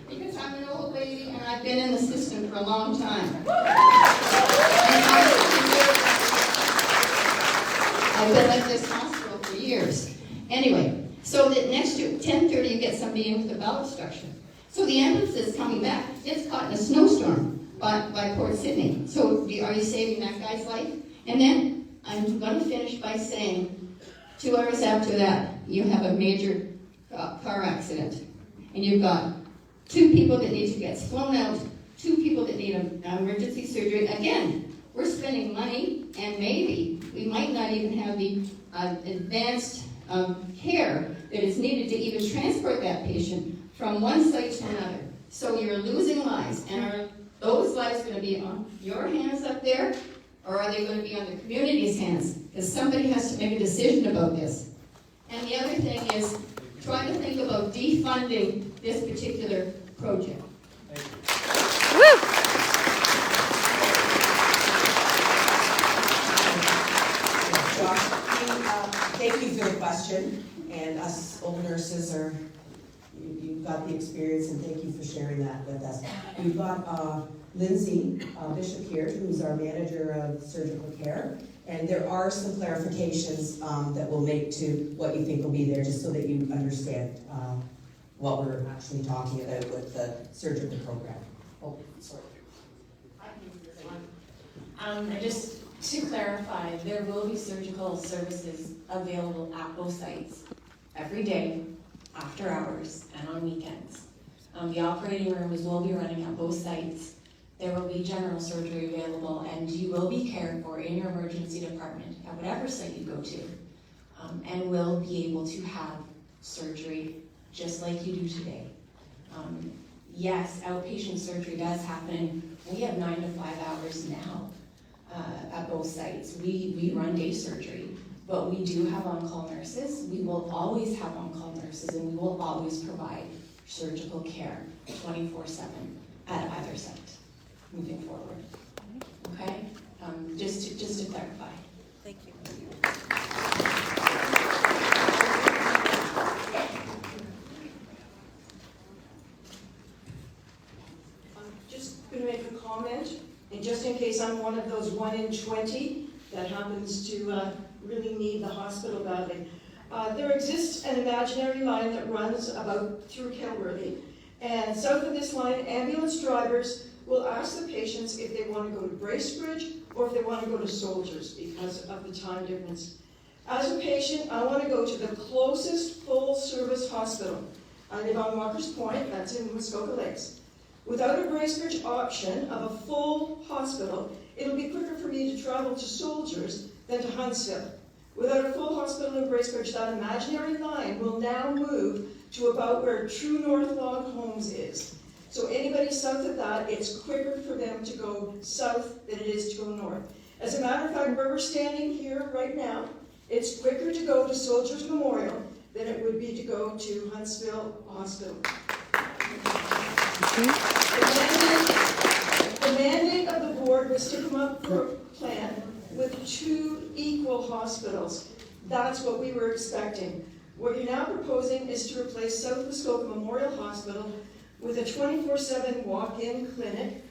Because I'm an old lady, and I've been in the system for a long time. I've been at this hospital for years. Anyway, so that next year, 10:30, you get somebody in with a bowel obstruction. So the ambulance is coming back. It's caught in a snowstorm by Port Sydney. So are you saving that guy's life? And then I'm going to finish by saying, 2 hours after that, you have a major car accident. And you've got 2 people that need to get flown out, 2 people that need an emergency surgery. Again, we're spending money, and maybe we might not even have the advanced care that is needed to even transport that patient from one site to another. So you're losing lives, and are those lives going to be on your hands up there, or are they going to be on the community's hands? Because somebody has to make a decision about this. And the other thing is, try to think about defunding this particular project. Woo! Thank you for the question, and us old nurses you've got the experience, and thank you for sharing that with us. We've got Lindsay Bishop here, who's our manager of surgical care, and there are some clarifications that we'll make to what you think will be there, just so that you understand what we're actually talking about with the surgical program. Oh, sorry. I can use this one. And just to clarify, there will be surgical services available at both sites every day, after hours, and on weekends. The operating rooms will be running at both sites. There will be general surgery available, and you will be cared for in your emergency department at whatever site you go to, and will be able to have surgery just like you do today. yes, outpatient surgery does happen. We have 9 to 5 hours now at both sites. We run day surgery, but we do have on-call nurses. We will always have on-call nurses, and we will always provide surgical care 24/7 at either site moving forward. Okay? Just to clarify. Thank you. Just going to make a comment, and just in case I'm one of those 1 in 20 that happens to really need the hospital badly. There exists an imaginary line that runs about through Kilworthy, and south of this line, ambulance drivers will ask the patients if they want to go to Bracebridge or if they want to go to Soldiers because of the time difference. As a patient, I want to go to the closest full-service hospital. I live on Walker's Point, that's in Muskoka Lakes. Without a Bracebridge option of a full hospital, it'll be quicker for me to travel to Soldiers than to Huntsville. Without a full hospital in Bracebridge, that imaginary line will now move to about where True North Log Homes is. So anybody south of that, it's quicker for them to go south than it is to go north. As a matter of fact, where we're standing here right now, it's quicker to go to Soldiers Memorial than it would be to go to Huntsville Hospital. The mandate of the board was to come up with a plan with 2 equal hospitals. That's what we were expecting. What you're now proposing is to replace South Muskoka Memorial Hospital with a 24/7 walk-in clinic,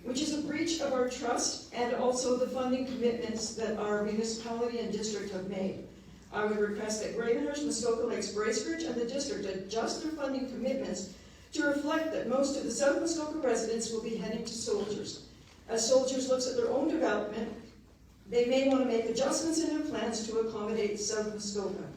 which is a breach of our trust and also the funding commitments that our municipality and district have made. I would request that Gravenhurst, Muskoka Lakes, Bracebridge, and the district adjust their funding commitments to reflect that most of the South Muskoka residents will be heading to Soldiers. As Soldiers looks at their own development, they may want to make adjustments in their plans to accommodate South Muskoka.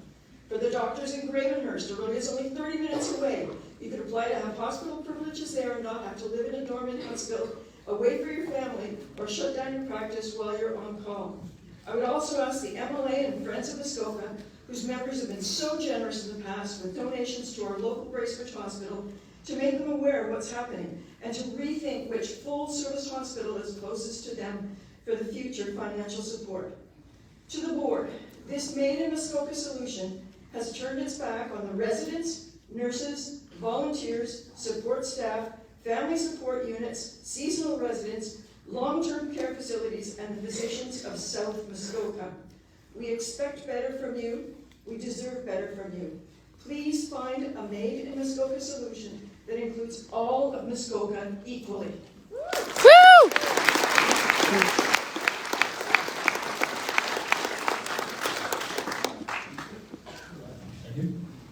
For the doctors in Gravenhurst, Aurelia is only 30 minutes away. You could apply to have hospital privileges there and not have to live in a dorm in Huntsville, away for your family, or shut down your practice while you're on call. I would also ask the MLA and Friends of Muskoka, whose members have been so generous in the past with donations to our local Bracebridge Hospital, to make them aware of what's happening and to rethink which full-service hospital is closest to them for the future financial support. To the board, this Made in Muskoka solution has turned its back on the residents, nurses, volunteers, support staff, family support units, seasonal residents, long-term care facilities, and the physicians of South Muskoka. We expect better from you. We deserve better from you. Please find a Made in Muskoka solution that includes all of Muskoka equally. Woo!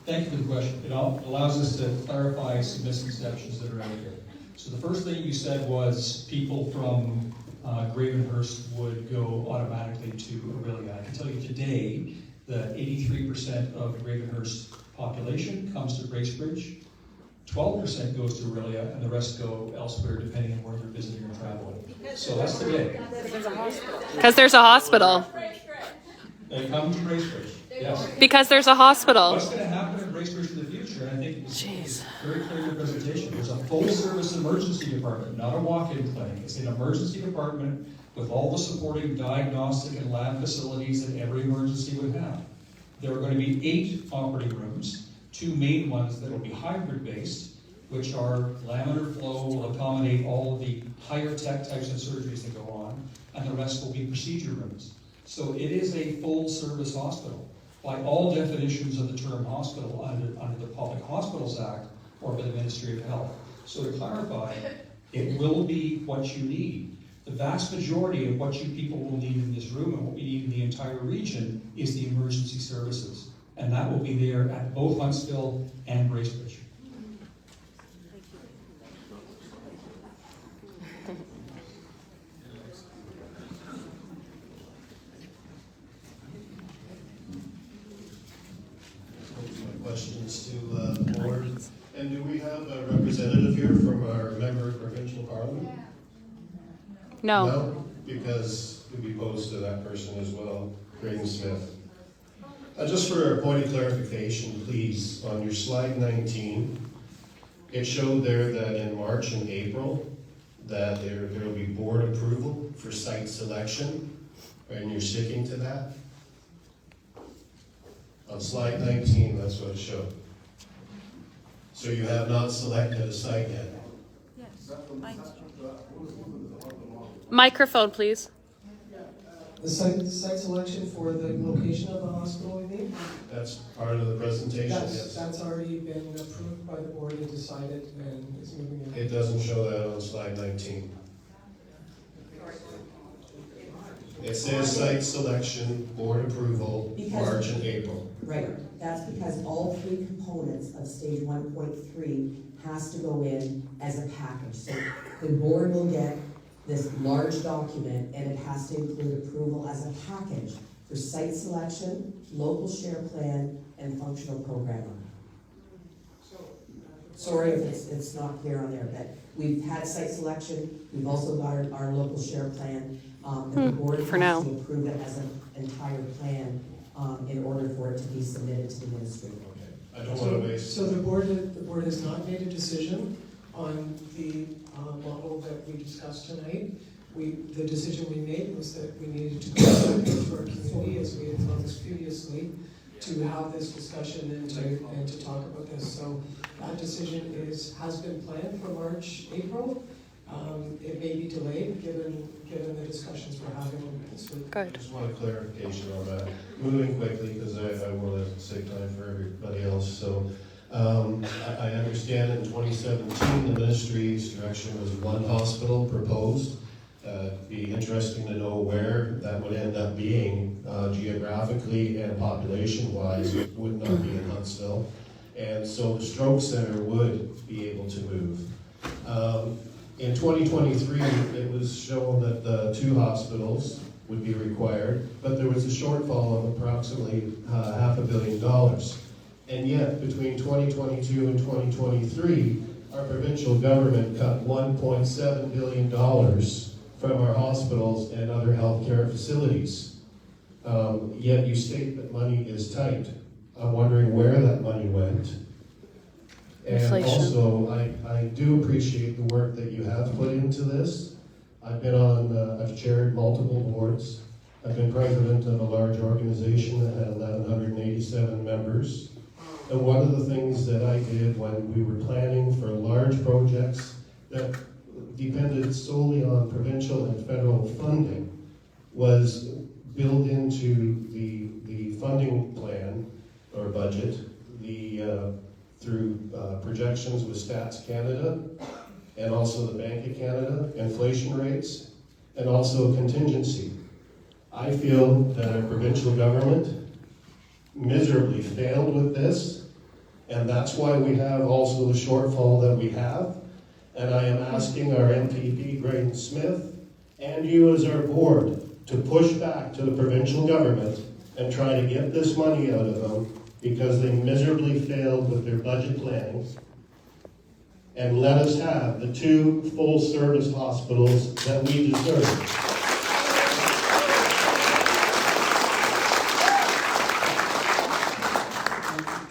Thank you for the question. It allows us to clarify some misconceptions that are out there. So the first thing you said was people from Gravenhurst would go automatically to Aurelia. I can tell you today that 83% of Gravenhurst population comes to Bracebridge, 12% goes to Aurelia, and the rest go elsewhere depending on where they're visiting or traveling. So that's today. Because there's a hospital. They come to Bracebridge. Yes. Because there's a hospital. What's going to happen in Bracebridge in the future, and I think it's very clear in the presentation, there's a full-service emergency department, not a walk-in clinic. It's an emergency department with all the supporting diagnostic and lab facilities that every emergency would have. There are going to be 8 operating rooms, 2 main ones that will be hybrid-based, which are laminar flow, will accommodate all of the higher-tech types of surgeries that go on, and the rest will be procedure rooms. So it is a full-service hospital. By all definitions of the term hospital under the Public Hospitals Act or by the Ministry of Health. So to clarify, it will be what you need. The vast majority of what you people will need in this room and what we need in the entire region is the emergency services. And that will be there at both Huntsville and Bracebridge. Questions to the board. And do we have a representative here from our member of provincial parliament? No. No? Because we'd be opposed to that person as well, Graydon Smith. Just for a point of clarification, please, on your slide 19, It showed there that in March and April, that there will be board approval for site selection, and you're sticking to that? On slide 19, that's what it showed. So you have not selected a site yet? Microphone, please. The site selection for the location of the hospital, you mean? That's part of the presentation, yes. That's already been approved by the board and decided and is moving in. It doesn't show that on slide 19. It says site selection, board approval, March and April. Right, that's because all three components of stage 1.3 has to go in as a package. So the board will get this large document and it has to include approval as a package for site selection, local share plan, and functional programmer. Sorry if it's not clear on there, but we've had site selection, we've also got our local share plan. The board for has now. to approve it as an entire plan in order for it to be submitted to the ministry. I don't want to waste. So the board has not made a decision on the model that we discussed tonight. The decision we made was that we needed to go back to our community, as we had promised previously, to have this discussion and to talk about this. So that decision has been planned for March, April. It may be delayed given the discussions we're having this week. I just want a clarification on that. Moving quickly, because I want to save time for everybody else. So I understand in 2017 the ministry's direction was one hospital proposed. It'd be interesting to know where that would end up being geographically and population-wise. It would not be in Huntsville. And so the stroke center would be able to move. In 2023, it was shown that the 2 hospitals would be required, but there was a shortfall of approximately $500 million. And yet, between 2022 and 2023, our provincial government cut $1.7 billion from our hospitals and other healthcare facilities. Yet you state that money is tight. I'm wondering where that money went. And Inflation. also, I do appreciate the work that you have put into this. I've chaired multiple boards. I've been president of a large organization that had 1,187 members. And one of the things that I did when we were planning for large projects that depended solely on provincial and federal funding was build into the funding plan or budget through projections with Stats Canada and also the Bank of Canada, inflation rates, and also contingency. I feel that our provincial government miserably failed with this, and that's why we have also the shortfall that we have. And I am asking our MPP, Graydon Smith, and you as our board to push back to the provincial government and try to get this money out of them because they miserably failed with their budget planning. And let us have the 2 full-service hospitals that we deserve.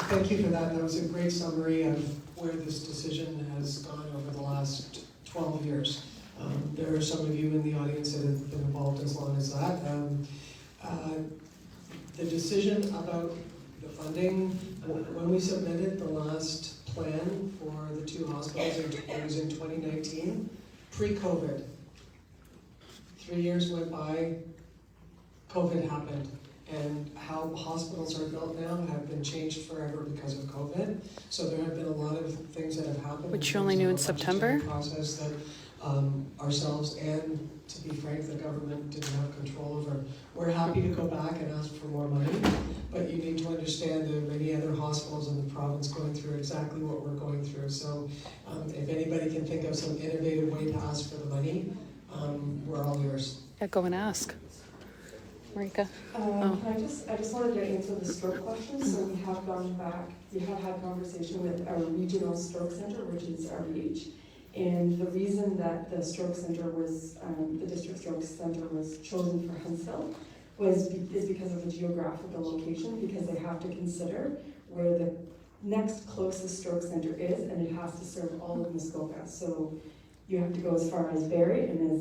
Thank you for that. That was a great summary of where this decision has gone over the last 12 years. There are some of you in the audience that have been involved as long as that. The decision about the funding, when we submitted the last plan for the 2 hospitals, it was in 2019, pre-COVID. 3 years went by, COVID happened. And how hospitals are built now have been changed forever because of COVID. So there have been a lot of things that have happened. Which you only knew in September? Process that ourselves and, to be frank, the government didn't have control over. We're happy to go back and ask for more money, but you need to understand there are many other hospitals in the province going through exactly what we're going through. So if anybody can think of some innovative way to ask for the money, we're all yours. Yeah, go and ask. Marika. I just wanted to answer the stroke question. So we have gone back, we have had conversation with our regional stroke center, which is RBH. And the reason that the stroke center was, the district stroke center was chosen for Huntsville is because of the geographical location, because they have to consider where the next closest stroke center is, and it has to serve all of Muskoka. So you have to go as far as Barrie and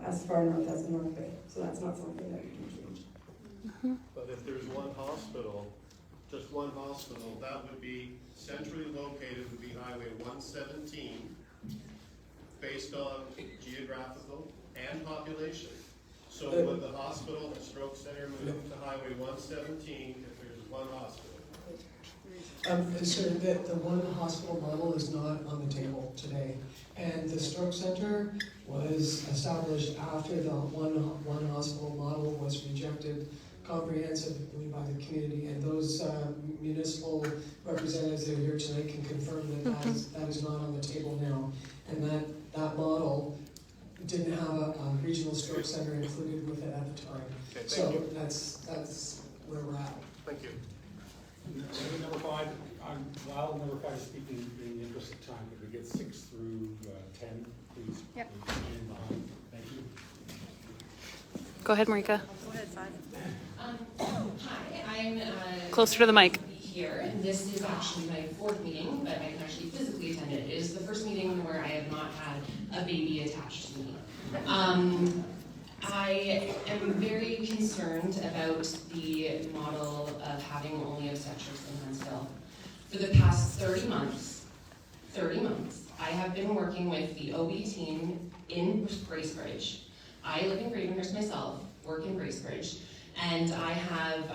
as far north as North Bay. So that's not something that you can change. But if there's one hospital, just one hospital, that would be centrally located, would be Highway 117, based on geographical and population. So would the hospital and stroke center move to Highway 117 if there's one hospital? So the one hospital model is not on the table today. And the stroke center was established after the one hospital model was rejected comprehensively by the community. And those municipal representatives that are here tonight can confirm that that is not on the table now. And that model didn't have a regional stroke center included with it at the time. Okay, So that's where we're at. Thank you. Number 5, I'm allowed number 5 to speak in the interest of time. Could we get 6 through 10, please? Yep. Thank you. Go ahead, Marika. Go ahead, 5. Hi, I'm Closer to the mic. here, and this is actually my 4th meeting, but I can actually physically attend it. It is the first meeting where I have not had a baby attached to me. I am very concerned about the model of having only obstetrics in Huntsville. For the past 30 months, I have been working with the OB team in Bracebridge. I live in Gravenhurst myself, work in Bracebridge, and I have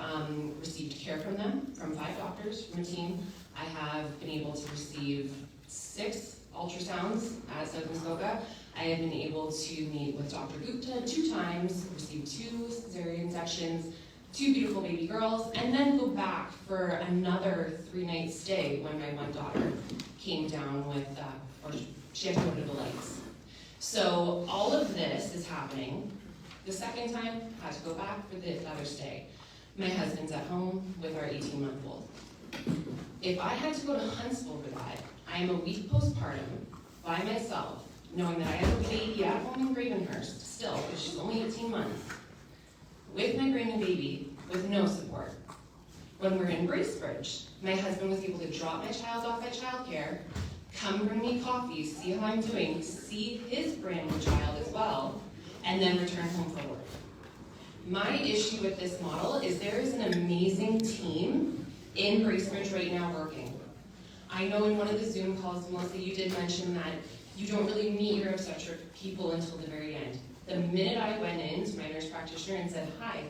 received care from them, from 5 doctors from a team. I have been able to receive 6 ultrasounds at South Muskoka. I have been able to meet with Dr. Gupta 2 times, receive 2 cesarean sections, 2 beautiful baby girls, and then go back for another 3-night stay when my one daughter came down with, or she had to go to the lights. So all of this is happening. The second time, I had to go back for the other stay. My husband's at home with our 18-month-old. If I had to go to Huntsville for that, I am a week postpartum by myself, knowing that I have a baby at home in Gravenhurst still, because she's only 18 months, with my brand new baby, with no support. When we're in Bracebridge, my husband was able to drop my child off at childcare, come bring me coffee, see how I'm doing, see his brand new child as well, and then return home for work. My issue with this model is there is an amazing team in Bracebridge right now working. I know in one of the Zoom calls, Melissa, you did mention that you don't really meet your obstetric people until the very end. The minute I went in to my nurse practitioner and said, hi,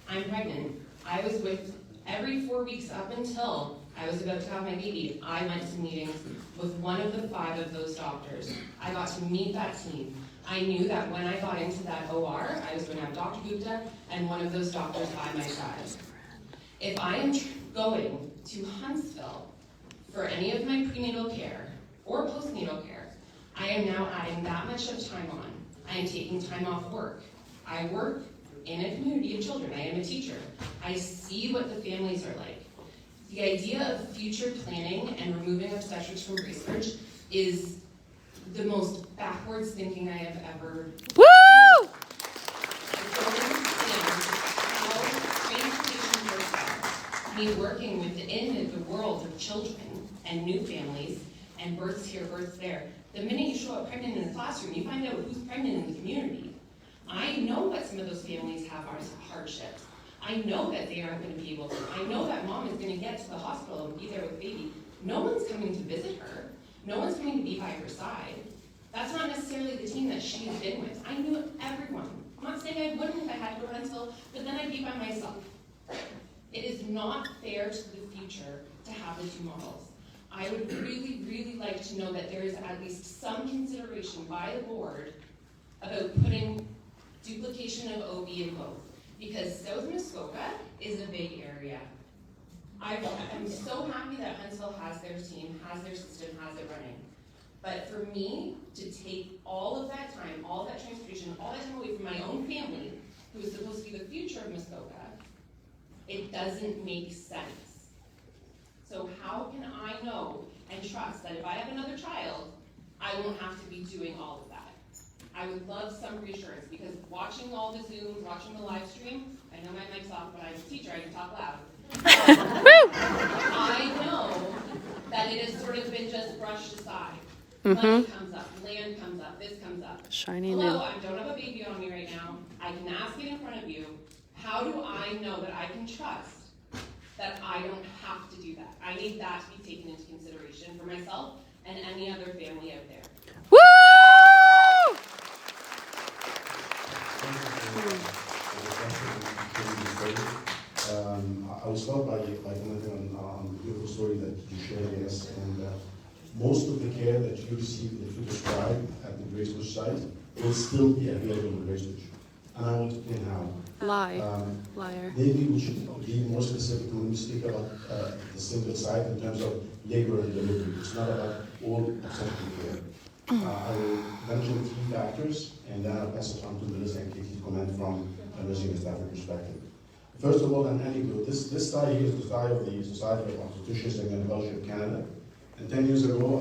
I'm pregnant, I was with every 4 weeks up until I was about to have my baby, I went to meetings with one of the 5 of those doctors. I got to meet that team. I knew that when I got into that OR, I was going to have Dr. Gupta and one of those doctors by my side. If I am going to Huntsville for any of my prenatal care or postnatal care, I am now adding that much of time on. I am taking time off work. I work in a community of children. I am a teacher. I see what the families are like. The idea of future planning and removing obstetrics from Bracebridge is the most backwards thinking I have ever seen. Woo! I don't understand how transportation works out. Me working within the world of children and new families and births here, births there. The minute you show up pregnant in the classroom, you find out who's pregnant in the community. I know what some of those families have hardships. I know that they aren't going to be able to. I know that mom is going to get to the hospital and be there with baby. No one's coming to visit her. No one's coming to be by her side. That's not necessarily the team that she has been with. I knew everyone. I'm not saying I wouldn't if I had to go to Huntsville, but then I'd be by myself. It is not fair to the future to have the 2 models. I would really, really like to know that there is at least some consideration by the board about putting duplication of OB in both. Because South Muskoka is a big area. I'm so happy that Huntsville has their team, has their system, has it running. But for me to take all of that time, all of that transportation, all that time away from my own family, who is supposed to be the future of Muskoka, it doesn't make sense. So how can I know and trust that if I have another child, I won't have to be doing all of that? I would love some reassurance, because watching all the Zooms, watching the live stream, I know my mic's off, but I'm a teacher, I can talk loud. I know that it has sort of been just brushed aside. Money comes up, land comes up, this comes up. Shiny Hello, new. I don't have a baby on me right now. I can ask it in front of you. How do I know that I can trust that I don't have to do that? I need that to be taken into consideration for myself and any other family out there. Woo! I will start by commenting on the beautiful story that you shared with us, and most of the care that you receive, that you describe at the Bracebridge site, will still be available in Bracebridge. And I will explain how. Liar. Maybe we should be more specific when we speak about the single site in terms of labor and delivery. It's not about all essential care. I will mention 3 factors, and then I'll pass it on to Melissa and Katie to comment from a nursing and staffing perspective. First of all, an anecdote. This slide here is the slide of the Society of Obstetricians and Gynecology of Canada. And 10 years ago,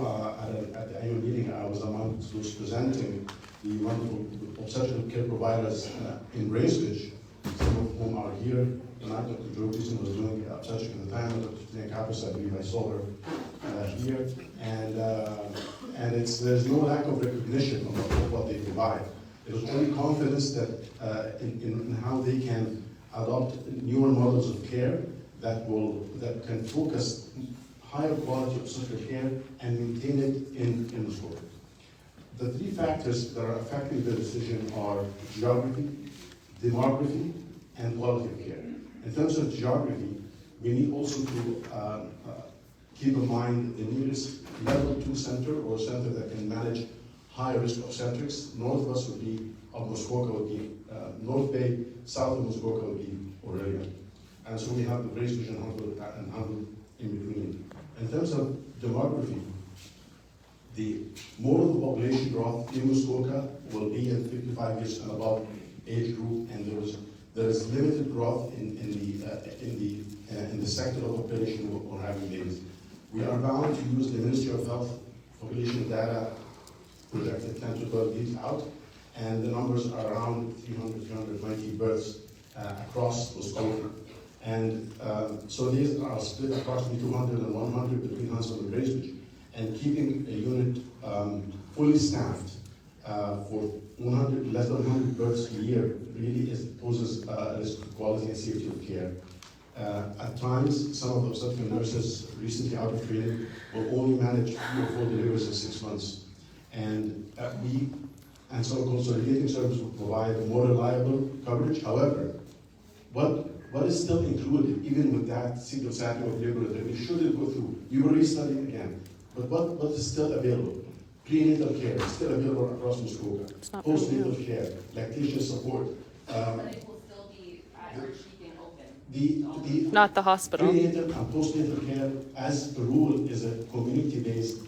at the annual meeting, I was among those presenting the wonderful obstetrical care providers in Bracebridge, some of whom are here tonight. Dr. Joe Gleason was doing obstetric at the time, and Dr. Christina Hemens, I believe I saw her here. And there's no lack of recognition of what they provide. There's only confidence that in how they can adopt newer models of care that can focus higher quality of obstetrical care and maintain it in the scope. The 3 factors that are affecting the decision are geography, demography, and quality of care. In terms of geography, we need also to keep in mind the nearest level 2 center or center that can manage high risk obstetrics. North of us would be Muskoka, would be North Bay, south of Muskoka would be Aurelia. And so we have the Bracebridge and Humboldt in between. In terms of demography, more of the population growth in Muskoka will be in 55 years and above age group, and there is limited growth in the sector of population who are having babies. We are bound to use the Ministry of Health population data projected 10 to 12 years out, and the numbers are around 300, 320 births across Muskoka. And so these are split approximately 200 and 100 between Huntsville and Bracebridge. And keeping a unit fully staffed for less than 100 births a year really poses a risk to quality and safety of care. At times, some of the obstetric nurses recently out of training will only manage 3 or 4 deliveries in 6 months. And so consolidating service will provide a more reliable coverage. However, what is still included, even with that single setting of labor that we shouldn't go through, you will restudy again. But what is still available? Prenatal care is still available across Muskoka. Postnatal care, lactation support. But it will still be keeping open. Not the hospital. Prenatal and postnatal care, as a rule, is a community-based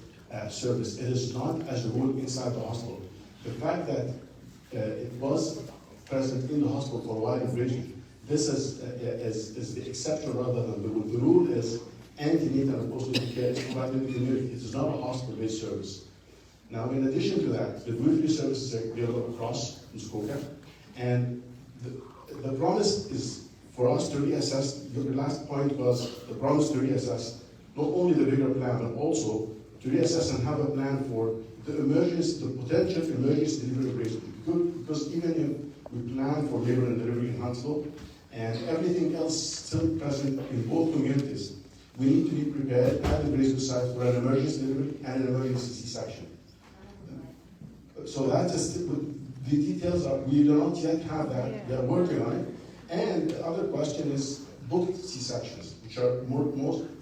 service. It is not, as a rule, inside the hospital. The fact that it was present in the hospital for a while in Bracebridge, this is the exception rather than the rule. The rule is antenatal and postnatal care is provided in the community. It is not a hospital-based service. Now, in addition to that, the midwifery services are available across Muskoka, and the promise is for us to reassess. Your last point was the promise to reassess not only the bigger plan, but also to reassess and have a plan for the potential emergency delivery of Bracebridge. Because even if we plan for labor and delivery in Huntsville, and everything else still present in both communities, we need to be prepared at the Bracebridge site for an emergency delivery and an emergency C-section. So that is the details are, we do not yet have that. We are working on it. And the other question is booked C-sections, which are more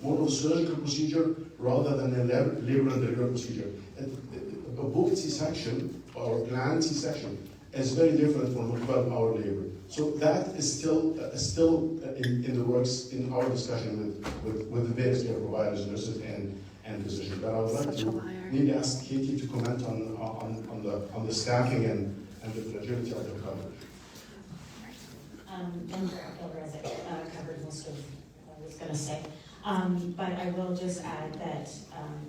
of a surgical procedure rather than a labor and delivery procedure. A booked C-section or planned C-section is very different from a 12-hour labor. So that is still in the works in our discussion with the various care providers, nurses, and physicians. But I would like to maybe ask Katie to comment on the staffing and the fragility of the coverage. Covered most of what I was going to say. But I will just add that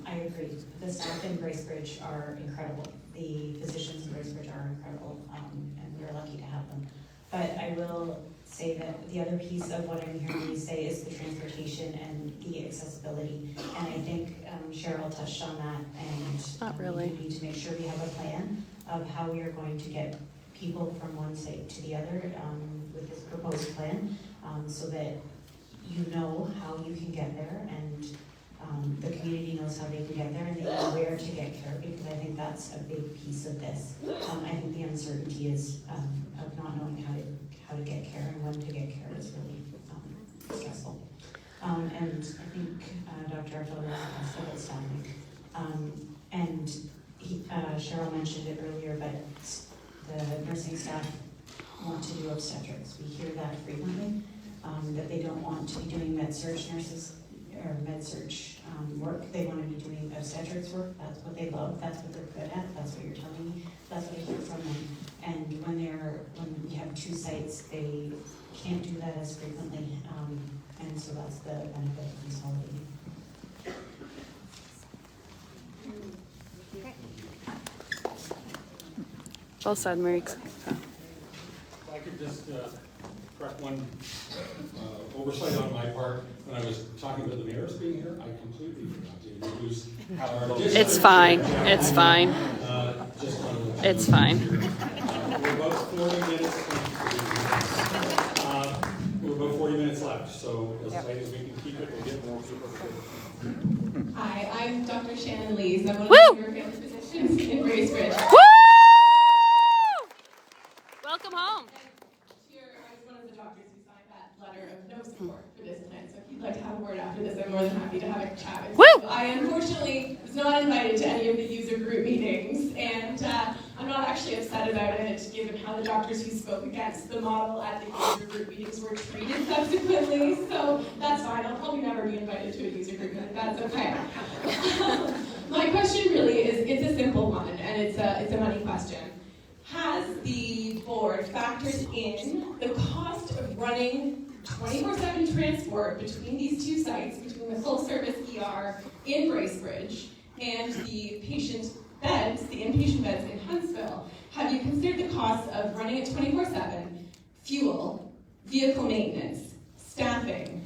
I agree. The staff in Bracebridge are incredible. The physicians in Bracebridge are incredible, and we're lucky to have them. But I will say that the other piece of what I'm hearing you say is the transportation and the accessibility. And I think Cheryl touched on that, and Not really. we need to make sure we have a plan of how we are going to get people from one site to the other with this proposed plan, so that you know how you can get there, and the community knows how they can get there, and they know where to get care, because I think that's a big piece of this. I think the uncertainty is of not knowing how to get care and when to get care is really stressful. And I think Dr. Archuleta asked about staffing. And Cheryl mentioned it earlier, but the nursing staff want to do obstetrics. We hear that frequently, that they don't want to be doing med-surg nurses or med-surg work. They want to be doing obstetrics work. That's what they love. That's what they're good at. That's what you're telling me. That's what I hear from them. And when we have two sites, they can't do that as frequently. And so that's the benefit of consolidating. Well said, Mary. If I could just correct one oversight on my part. When I was talking about the mayor's being here, I completely forgot to introduce our district. It's fine. It's fine. Just wanted to It's fine. We're about 40 minutes. We're about 40 minutes left, so as tight as we can keep it, we'll get more people. Hi, I'm Dr. Shannon Lees. I'm one of Woo! the family physicians in Bracebridge. Woo! Welcome home. I was one of the doctors who signed that letter of no support for this plan, so if you'd like to have a word after this, I'm more than happy to have a chat with you. I unfortunately was not invited to any of the user group meetings, and I'm not actually upset about it, given how the doctors who spoke against the model at the user group meetings were treated subsequently, so that's fine. I'll probably never be invited to a user group meeting. That's okay. My question really is, it's a simple one, and it's a money question. Has the board factored in the cost of running 24/7 transport between these two sites, between the full-service ER in Bracebridge and the patient beds, the inpatient beds in Huntsville? Have you considered the cost of running it 24/7, fuel, vehicle maintenance, staffing?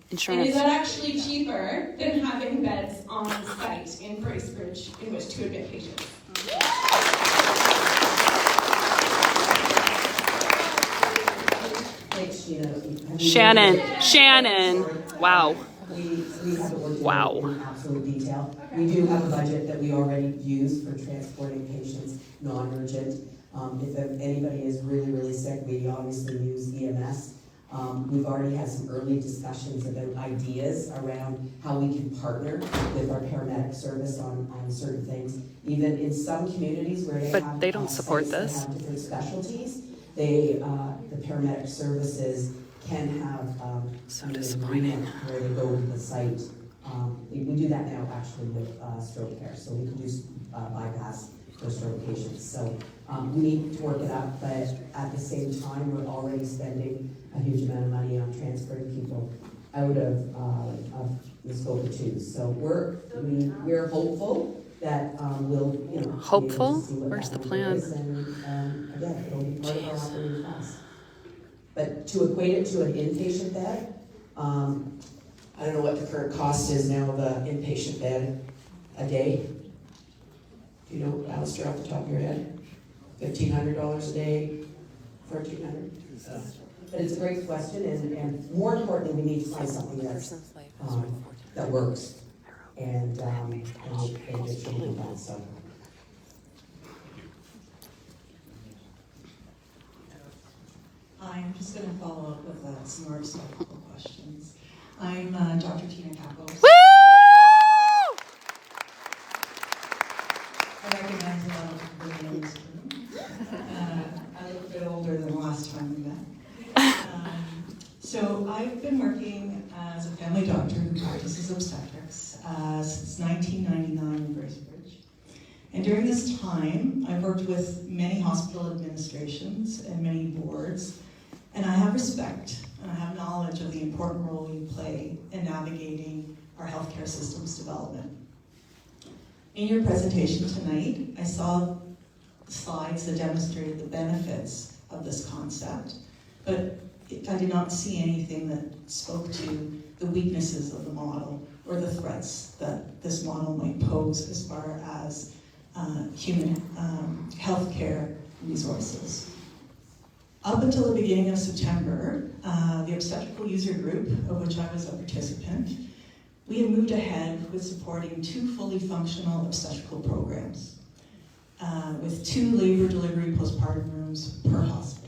Insurance. And is that actually cheaper than having beds on site in Bracebridge in which to admit patients? Shannon. Wow. We haven't worked Wow. in absolute detail. We do have a budget that we already use for transporting patients non-urgent. If anybody is really, really sick, we obviously use EMS. We've already had some early discussions about ideas around how we can partner with our paramedic service on certain things. Even in some communities where But they don't support sites that this. have different specialties, the paramedic services can have So an disappointing. agreement where they go to the site. We do that now actually with stroke care, so we can do bypass for stroke patients. So we need to work it up, but at the same time, we're already spending a huge amount of money on transferring people out of the scope of two. So we're hopeful that we'll, you know, Hopeful? be able to see what Where's that the number plan? is, and again, it'll be part of our operating costs. But to equate it to an inpatient bed, I don't know what the current cost is now of an inpatient bed a day. Do you know, Alistair, off the top of your head? $1,500 a day, $1,400? But it's a great question, and more importantly, we need to find something that works, and it should be done, so. I'm just going to follow up with some more technical questions. I'm Dr. Tina Hemens. Woo! I recognize a lot of people in this room. I look a bit older than the last time we met. So I've been working as a family doctor who practices obstetrics since 1999 in Bracebridge. And during this time, I've worked with many hospital administrations and many boards, and I have respect and I have knowledge of the important role you play in navigating our healthcare system's development. In your presentation tonight, I saw slides that demonstrated the benefits of this concept, but I did not see anything that spoke to the weaknesses of the model or the threats that this model might pose as far as human healthcare resources. Up until the beginning of September, the obstetrical user group, of which I was a participant, we had moved ahead with supporting 2 fully functional obstetrical programs, with 2 labor delivery postpartum rooms per hospital.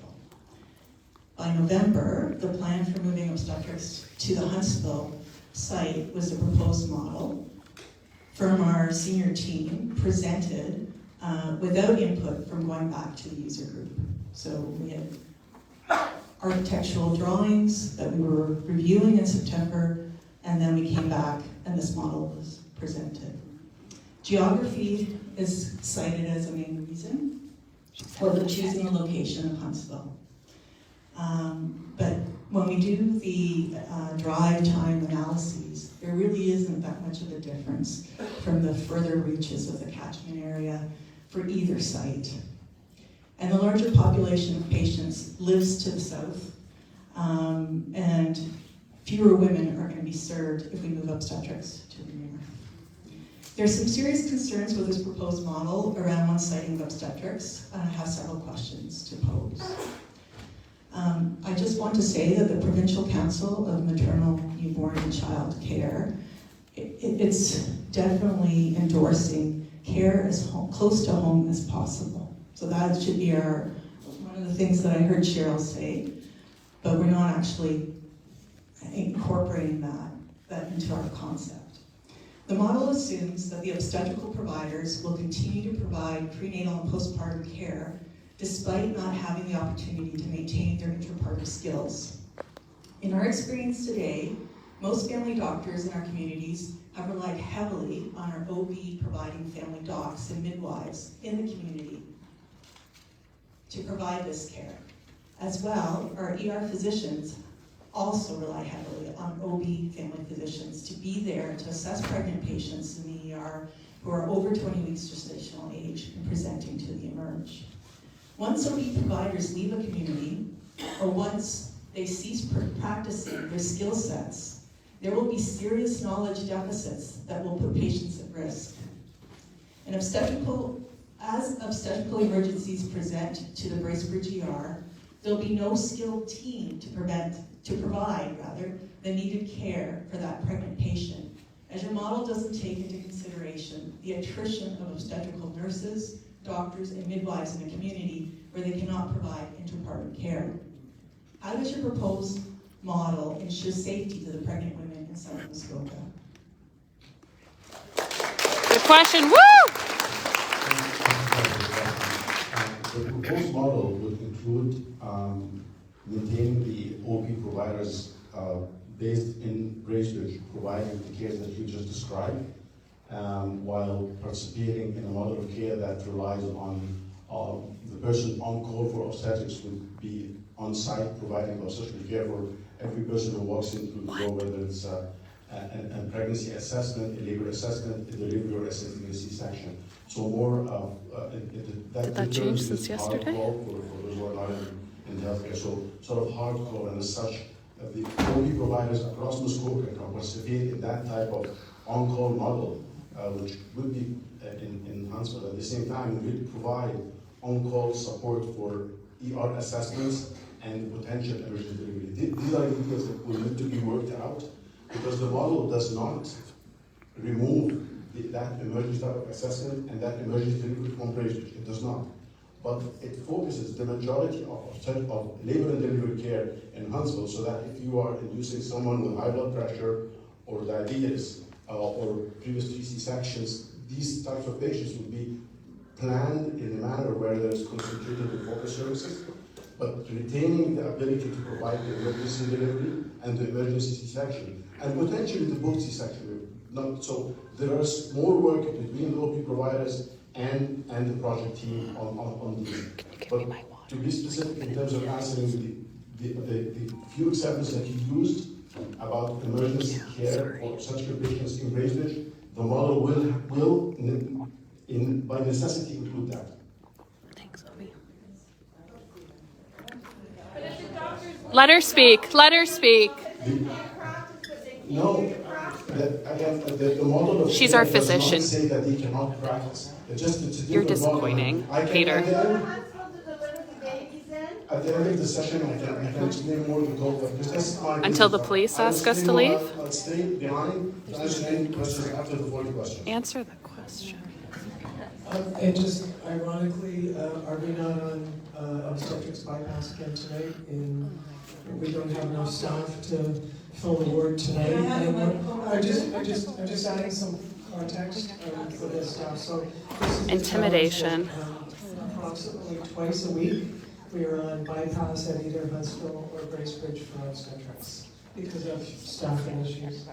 By November, the plan for moving obstetrics to the Huntsville site was the proposed model from our senior team, presented without input from going back to the user group. So we had architectural drawings that we were reviewing in September, and then we came back and this model was presented. Geography is cited as a main reason for choosing the location of Huntsville. But when we do the drive time analyses, there really isn't that much of a difference from the further reaches of the catchment area for either site. And the larger population of patients lives to the south, and fewer women are going to be served if we move obstetrics to the north. There's some serious concerns with this proposed model around one-siting of obstetrics, and I have several questions to pose. I just want to say that the Provincial Council of Maternal, Newborn, and Child Care, it's definitely endorsing care as close to home as possible. So that should be one of the things that I heard Cheryl say, but we're not actually incorporating that into our concept. The model assumes that the obstetrical providers will continue to provide prenatal and postpartum care despite not having the opportunity to maintain their intrapartum skills. In our experience today, most family doctors in our communities have relied heavily on our OB providing family docs and midwives in the community to provide this care. As well, our ER physicians also rely heavily on OB family physicians to be there to assess pregnant patients in the ER who are over 20 weeks gestational age and presenting to the emerge. Once OB providers leave a community, or once they cease practicing their skill sets, there will be serious knowledge deficits that will put patients at risk. And as obstetrical emergencies present to the Bracebridge ER, there'll be no skilled team to provide the needed care for that pregnant patient, as your model doesn't take into consideration the attrition of obstetrical nurses, doctors, and midwives in a community where they cannot provide intrapartum care. How does your proposed model ensure safety to the pregnant women in South Muskoka? Good question. Woo! The proposed model would include maintaining the OB providers based in Bracebridge, providing the care that you just described, while participating in a model of care that relies on the person on call for obstetrics would be on site providing obstetrical care for every person who walks in through the door, whether it's a pregnancy assessment, a labor assessment, a delivery, or assisting a C-section. So more Did that change since yesterday? For those who are not in healthcare, so sort of hardcore, and as such, the OB providers across Muskoka can participate in that type of on-call model, which would be in Huntsville. At the same time, we will provide on-call support for ER assessments and potential emergency delivery. These are details that will need to be worked out, because the model does not remove that emergency type of assessment and that emergency delivery from Bracebridge. It does not. But it focuses the majority of labor and delivery care in Huntsville, so that if you are inducing someone with high blood pressure or diabetes or previous C-sections, these types of patients would be planned in a manner where there is concentrated and focused services, but retaining the ability to provide the emergency delivery and the emergency C-section, and potentially the both C-section. So there is more work between the OP providers and the project team on these. But to be specific in terms of answering the few examples that you used about emergency care for such patients in Bracebridge, the model will by necessity include that. Thanks, Obi. But if the doctors Let her speak. Let her speak. No, again, the model of She's care our does physician. not say that they cannot practice. It's just it's a You're different model. disappointing, I can, Peter. At the end of the session, I can explain more to go, but because that's my Until the opinion. police I will ask us stay to more- leave? I'll stay behind to answer any questions after the 40 questions. Answer the question. And just ironically, are we not on obstetrics bypass again tonight? We don't have enough staff to fill the ward tonight. Can I have a And microphone? I'm just adding some context for this staff. So this is Intimidation. approximately twice a week, we are on bypass at either Huntsville or Bracebridge for obstetrics because of staffing issues.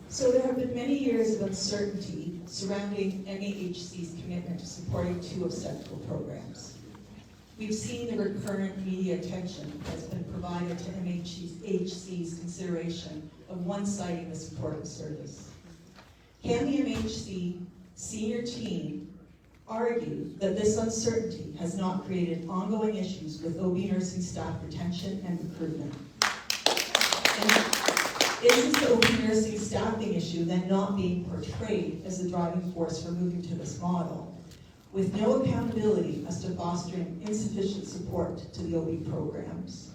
So there have been many years of uncertainty surrounding MAHC's commitment to supporting 2 obstetrical programs. We've seen the recurrent media attention that's been provided to MAHC's consideration of one-siding the supportive service. Can the MHC senior team argue that this uncertainty has not created ongoing issues with OB nursing staff retention and recruitment? And is the OB nursing staffing issue then not being portrayed as the driving force for moving to this model, with no accountability as to fostering insufficient support to the OB programs?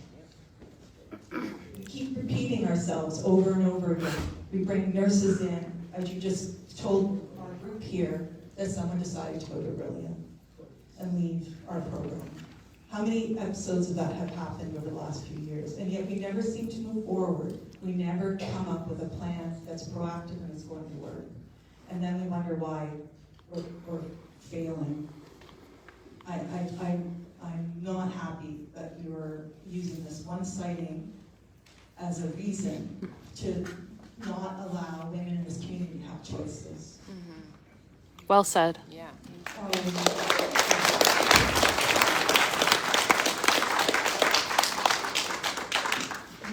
We keep repeating ourselves over and over again. We bring nurses in, as you just told our group here, that someone decided to go to Aurelia and leave our program. How many episodes of that have happened over the last few years? And yet we never seem to move forward. We never come up with a plan that's proactive and is going to work. And then we wonder why we're failing. I'm not happy that you're using this one-siding as a reason to not allow women in this community to have choices. Well said. Yeah.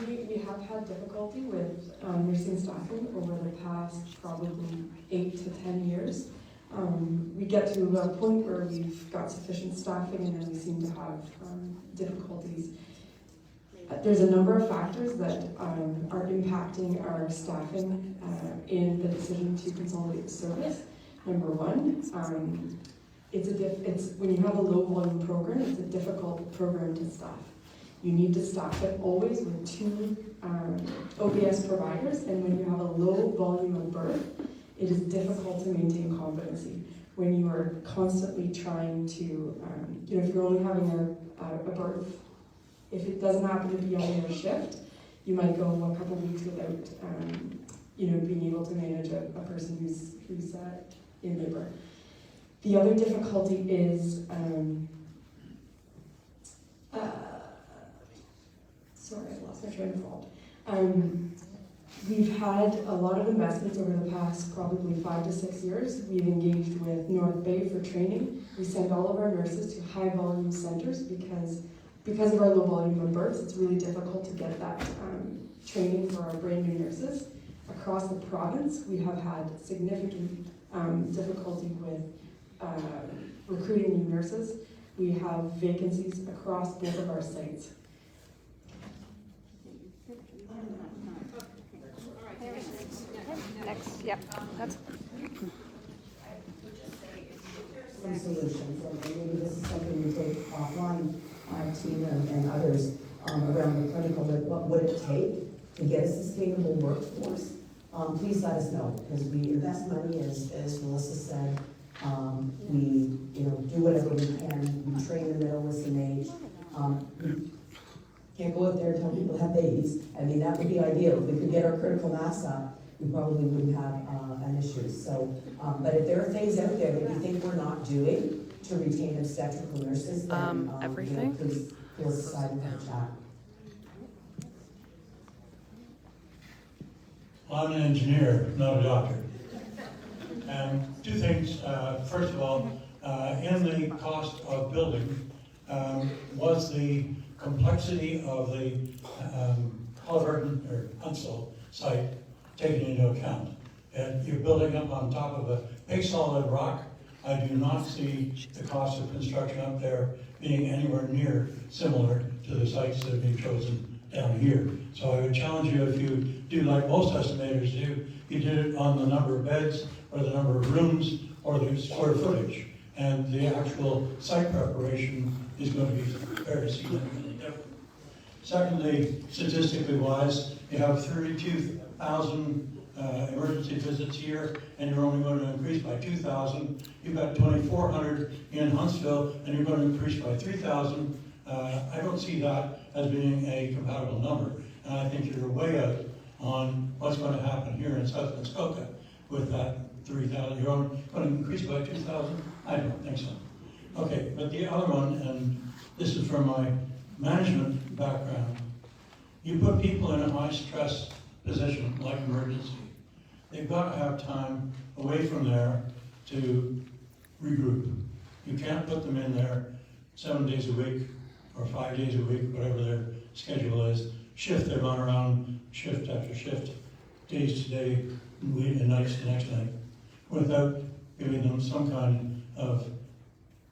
We have had difficulty with nursing staffing over the past probably 8 to 10 years. We get to a point where we've got sufficient staffing and then we seem to have difficulties. There's a number of factors that are impacting our staffing in the decision to consolidate the service. Number one, it's when you have a low volume program, it's a difficult program to staff. You need to staff it always with 2 OBS providers, and when you have a low volume of birth, it is difficult to maintain competency. When you are constantly trying to, if you're only having a birth, if it doesn't happen to be only a shift, you might go a couple of weeks without, being able to manage a person who's in labor. The other difficulty is, sorry, I lost my train of thought. We've had a lot of investments over the past probably 5 to 6 years. We've engaged with North Bay for training. We send all of our nurses to high volume centers because of our low volume of births. It's really difficult to get that training for our brand new nurses. Across the province, we have had significant difficulty with recruiting new nurses. We have vacancies across both of our sites. Next, yep, that's. Some solutions, and maybe this is something we take offline, team and others around the clinical, that what would it take to get a sustainable workforce? Please let us know, because we invest money, as Melissa said. We do whatever we can. We train the middle with some age. Can't go out there and tell people to have babies. I mean, that would be ideal. If we could get our critical mass up, we probably wouldn't have an issue. So, but if there are things out there that you think we're not doing to retain obstetrical nurses, then everything. Please feel aside and have a chat. I'm an engineer, not a doctor. 2 things. First of all, in the cost of building, was the complexity of the Halliburton or Huntsville site taken into account? And you're building up on top of a big solid rock. I do not see the cost of construction up there being anywhere near similar to to the sites that have been chosen down here. So I would challenge you, if you do like most estimators do, you did it on the number of beds, or the number of rooms, or the square footage. And the actual site preparation is going to be very significantly different. Secondly, statistically wise, you have 32,000 emergency visits here, and you're only going to increase by 2,000. You've got 2,400 in Huntsville, and you're going to increase by 3,000. I don't see that as being a compatible number, and I think you're way out on what's going to happen here in South Muskoka with that 3,000. You're only going to increase by 2,000? I don't think so. Okay, but the other one, and this is from my management background, you put people in a high stress position like emergency. They've got to have time away from there to regroup. You can't put them in there 7 days a week or 5 days a week, whatever their schedule is. They run around shift after shift, days to day, and nights to next night, without giving them some kind of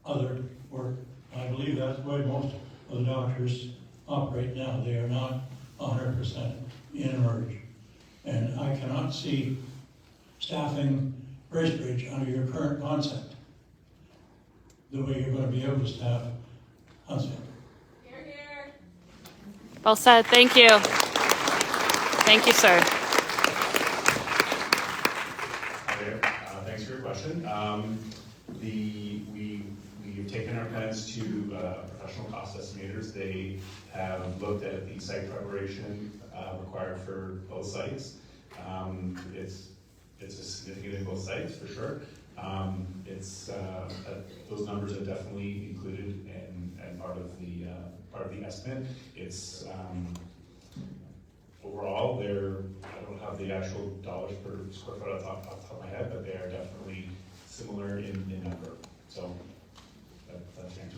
other work. I believe that's the way most of the doctors operate now. They are not 100% in emerge. And I cannot see staffing Bracebridge under your current concept the way you're going to be able to staff Huntsville. Well said. Thank you. Thank you, sir. Hi there. Thanks for your question. We've taken our plans to professional cost estimators. They have looked at the site preparation required for both sites. It's a significant in both sites for sure. Those numbers are definitely included and part of the estimate. It's overall, I don't have the actual dollars per square foot off the top of my head, but they are definitely similar in number. So that's the answer.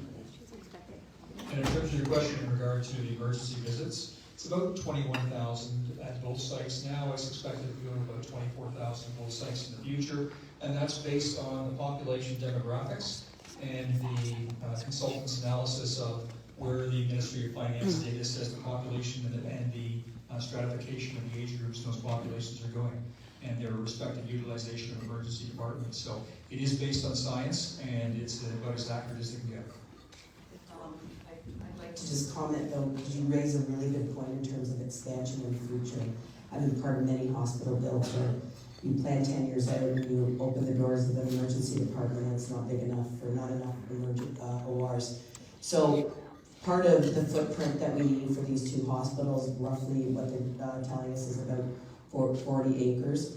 And in terms of your question in regard to the emergency visits, it's about 21,000 at both sites now. It's expected to go to about 24,000 at both sites in the future. And that's based on the population demographics and the consultant's analysis of where the Ministry of Finance data says the population and the stratification of the age groups those populations are going, and their respective utilization of emergency departments. So it is based on science, and it's about as accurate as it can get. I'd like to just comment though, because you raise a really good point in terms of expansion in the future. I've been part of many hospital builds where you plan 10 years out and you open the doors of an emergency department and it's not big enough or not enough ORs. So part of the footprint that we need for these two hospitals, roughly what they're telling us is about 40 acres.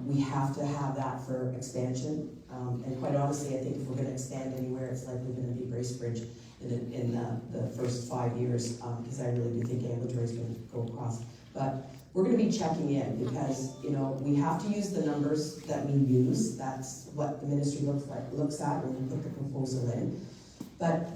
We have to have that for expansion. And quite honestly, I think if we're going to expand anywhere, it's likely going to be Bracebridge in the first 5 years, because I really do think ambulatory is going to go across. But we're going to be checking in because, we have to use the numbers that we use. That's what the ministry looks at when we put the proposal in. But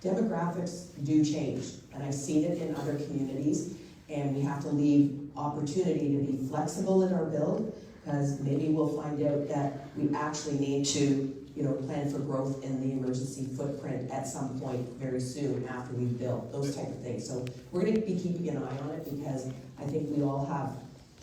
demographics do change, and I've seen it in other communities, and we have to leave opportunity to be flexible in our build, because maybe we'll find out that we actually need to, plan for growth in the emergency footprint at some point very soon after we've built, those type of things. So we're going to be keeping an eye on it, because I think we all have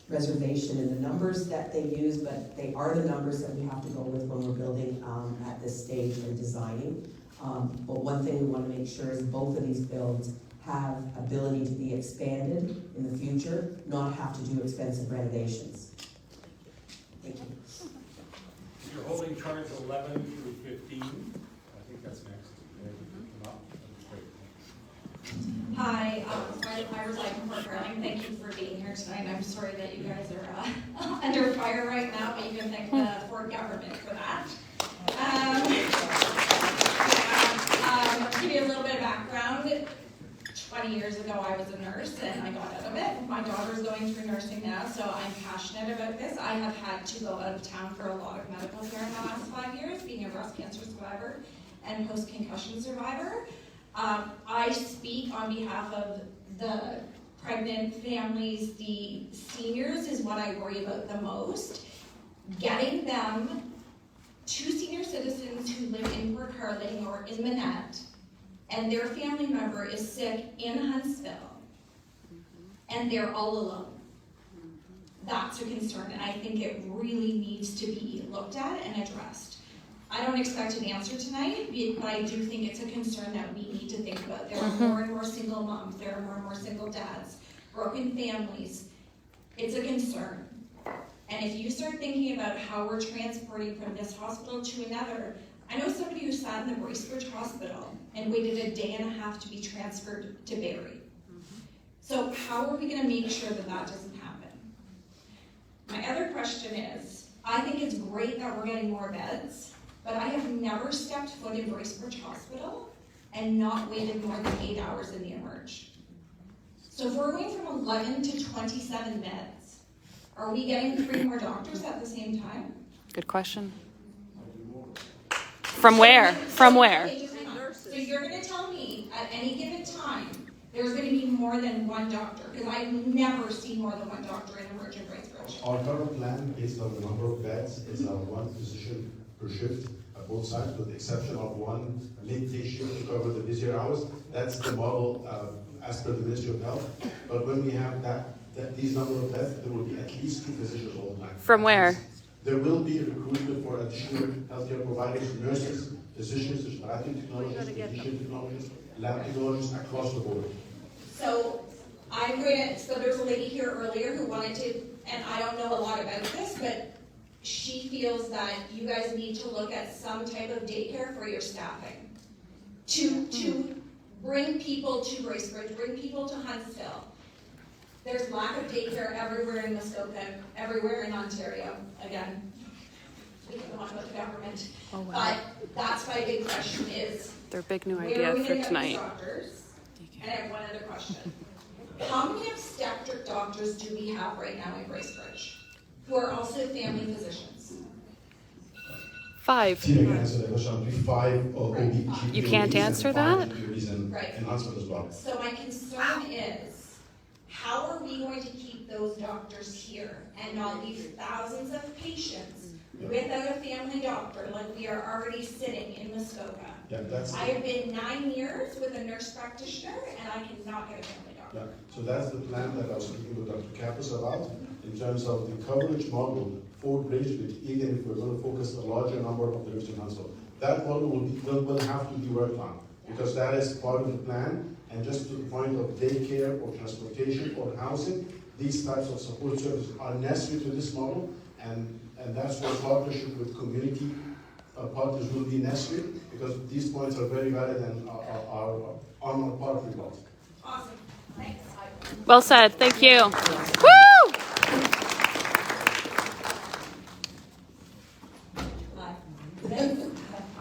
reservation in the numbers that they use, but they are the numbers that we have to go with when we're building at this stage and designing. But one thing we want to make sure is both of these builds have ability to be expanded in the future, not have to do expensive renovations. Thank you. You're holding charge 11 through 15. I think that's next. Come up. Hi, I reside in Port Carling. Thank you for being here tonight. I'm sorry that you guys are under fire right now, but you can thank the Ford government for that. To give you a little bit of background, 20 years ago I was a nurse and I got out of it. My daughter's going through nursing now, so I'm passionate about this. I have had to go out of town for a lot of medical care in the last 5 years, being a breast cancer survivor and post-concussion survivor. I speak on behalf of the pregnant families, the seniors is what I worry about the most. Getting them to senior citizens who live in Port Carling or in Manette and their family member is sick in Huntsville, and they're all alone. That's a concern, and I think it really needs to be looked at and addressed. I don't expect an answer tonight, but I do think it's a concern that we need to think about. There are more and more single moms, there are more and more single dads, broken families. It's a concern. And if you start thinking about how we're transporting from this hospital to another, I know somebody who sat in the Bracebridge Hospital and waited a day and a half to be transferred to Barrie. So how are we gonna make sure that that doesn't happen? My other question is, I think it's great that we're getting more beds, but I have never stepped foot in Bracebridge Hospital and not waited more than 8 hours in the emerge. So if we're going from 11 to 27 beds, are we getting 3 more doctors at the same time? Good question. From where? From where? So you're gonna tell me at any given time, there's gonna be more than 1 doctor, because I've never seen more than 1 doctor in emergent Bracebridge. Our current plan, based on the number of beds, is 1 physician per shift at both sides, with the exception of 1 midday shift to cover the busier hours. That's the model as per the Ministry of Health. But when we have these number of beds, there will be at least 2 physicians all the time. From where? There will be a recruitment for additional healthcare providers, nurses, physicians, respiratory technologists, radiation technologists, lab technologists across the board. So so there's a lady here earlier who wanted to, and I don't know a lot about this, but she feels that you guys need to look at some type of daycare for your staffing. To bring people to Bracebridge, bring people to Huntsville. There's lack of daycare everywhere in Muskoka, everywhere in Ontario. Again, we can go on about the government. Oh, wow. But that's my big question is, Their big new where are idea we for gonna get tonight. these doctors? And I have one other question. How many obstetric doctors do we have right now in Bracebridge who are also family physicians? 5. Tina can answer that question. We 5 OB. You can't answer that? Right. In Huntsville as well. So my concern is, how are we going to keep those doctors here and not leave thousands of patients without a family doctor like we are already sitting in Muskoka? Yeah, I have been 9 years with a nurse practitioner and I cannot get a family doctor. Yeah, so that's the plan that I was speaking with Dr. Kappas about in terms of the coverage model for Bracebridge, even if we're going to focus a larger number of the in Huntsville. That model will have to be worked on because that is part of the plan. And just to the point of daycare or transportation or housing, these types of support services are necessary to this model, and that's where partnership with community partners will be necessary because these points are very valid and are on our part of the goals. Awesome. Thanks. Well said. Thank you. Woo!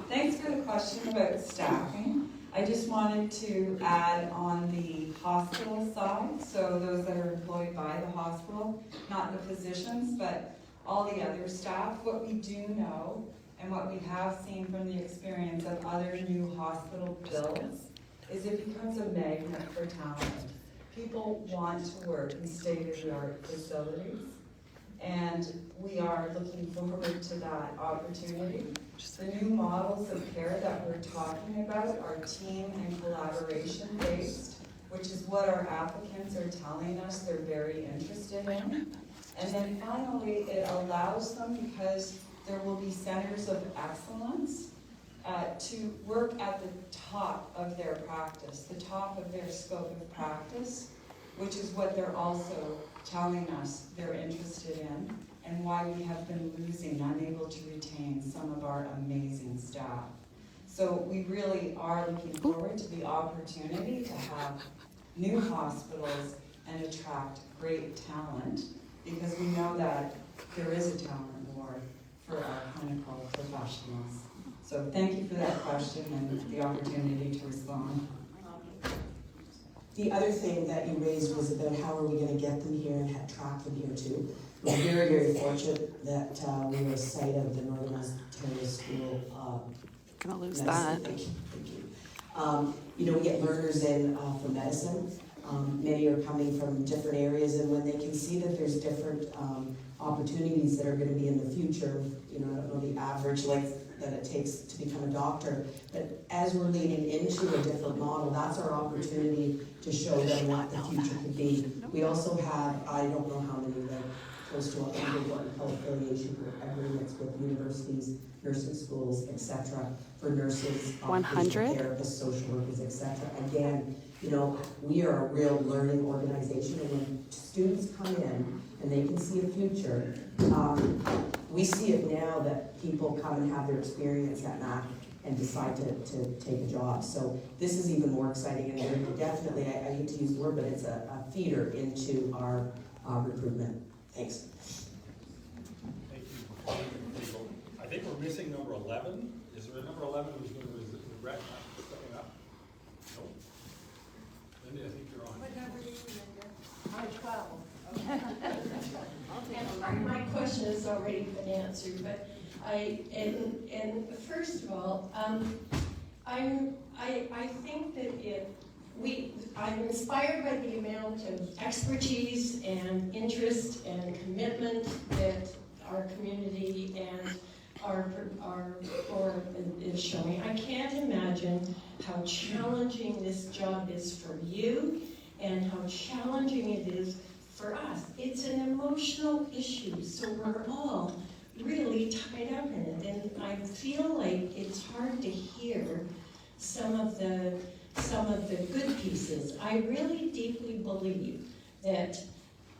Thanks for the question about staffing. I just wanted to add on the hospital side, so those that are employed by the hospital, not the physicians, but all the other staff. What we do know and what we have seen from the experience of other new hospital builds is it becomes a magnet for talent. People want to work in state-of-the-art facilities, and we are looking forward to that opportunity. The new models of care that we're talking about are team and collaboration based, which is what our applicants are telling us they're very interested in. And then finally, it allows them, because there will be centers of excellence, to work at the top of their practice, the top of their scope of practice, which is what they're also telling us they're interested in, and why we have been unable to retain some of our amazing staff. So we really are looking forward to the opportunity to have new hospitals and attract great talent, because we know that there is a talent war for our clinical professionals. So thank you for that question and the opportunity to respond. The other thing that you raised was about how are we going to get them here and track them here too. We're very, very fortunate that we were a site of the Northern Ontario School. Gonna lose that. Thank you. You know, we get learners in for medicine. Many are coming from different areas, and when they can see that there's different opportunities that are going to be in the future, you know, I don't know the average length that it takes to become a doctor. But as we're leading into a different model, that's our opportunity to show them what the future could be. We also have, I don't know how many, like close to 100 what we call affiliation agreements with universities, nursing schools, etc. for nurses, 100? therapists, social workers, etc. Again, you know, we are a real learning organization, and when students come in and they can see a future, we see it now that people come and have their experience at MAC and decide to take a job. So this is even more exciting, and they're definitely, I hate to use the word, but it's a feeder into our recruitment. Thanks. Thank you. I think we're missing number 11. Is there a number 11 who's going to regret not stepping up? No. Linda, I think you're on. What number are you, Linda? I'm 12. And my question has already been answered, but and first of all, I think that I'm inspired by the amount of expertise and interest and commitment that our community and our board is showing. I can't imagine how challenging this job is for you and how challenging it is for us. It's an emotional issue, so we're all really tied up in it, and I feel like it's hard to hear some of the good pieces. I really deeply believe that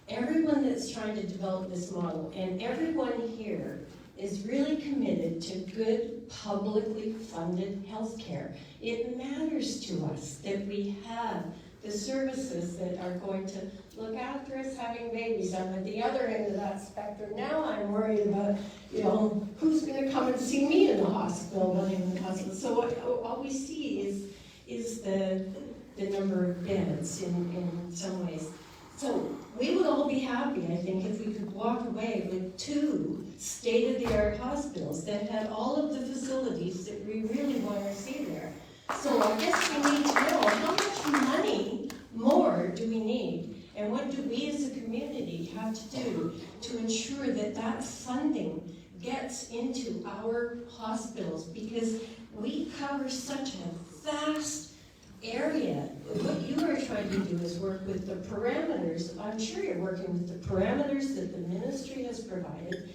everyone that's trying to develop this model and everyone here is really committed to good publicly funded health care. It matters to us that we have the services that are going to look after us having babies. I'm at the other end of that spectrum. Now I'm worried about, you know, who's going to come and see me in the hospital when I'm in the hospital. So all we see is the number of beds in some ways. So we would all be happy, I think, if we could walk away with 2 state-of-the-art hospitals that had all of the facilities that we really want to see there. So I guess we need to know how much money more do we need, and what do we as a community have to do to ensure that that funding gets into our hospitals, because we cover such a vast area. What you are trying to do is work with the parameters. I'm sure you're working with the parameters that the ministry has provided,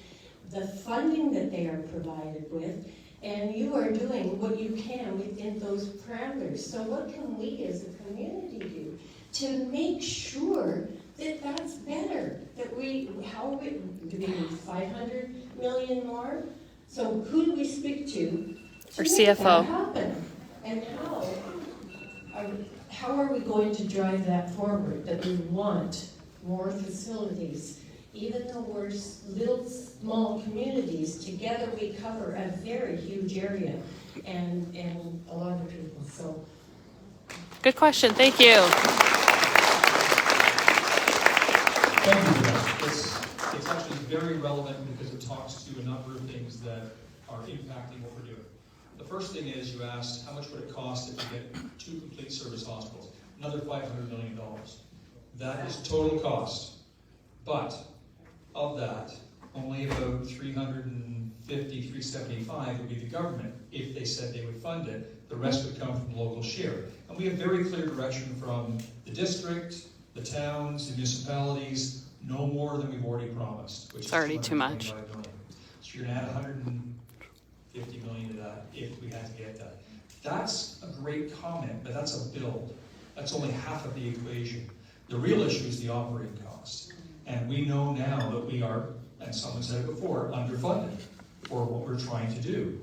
the funding that they are provided with, and you are doing what you can within those parameters. So what can we as a community do to make sure that that's better? That do we need 500 million more? So who do we speak to Or make CFO. that happen? And how are we going to drive that forward, that we want more facilities? Even though we're little small communities, together we cover a very huge area and a lot of people. So Good question. Thank you. Thank you for that. It's actually very relevant because it talks to a number of things that are impacting what we're doing. The first thing is, you asked how much would it cost if you get 2 complete service hospitals? Another $500 million. That is total cost. But of that, only about 375 would be the government if they said they would fund it. The rest would come from local share. And we have very clear direction from the district, the towns, the municipalities, no more than we've already promised, which It's already is too much. $225 million. So you're going to add 150 million to that if we had to get that. That's a great comment, but that's a build. That's only half of the equation. The real issue is the operating costs. And we know now that we are, and someone said it before, underfunded for what we're trying to do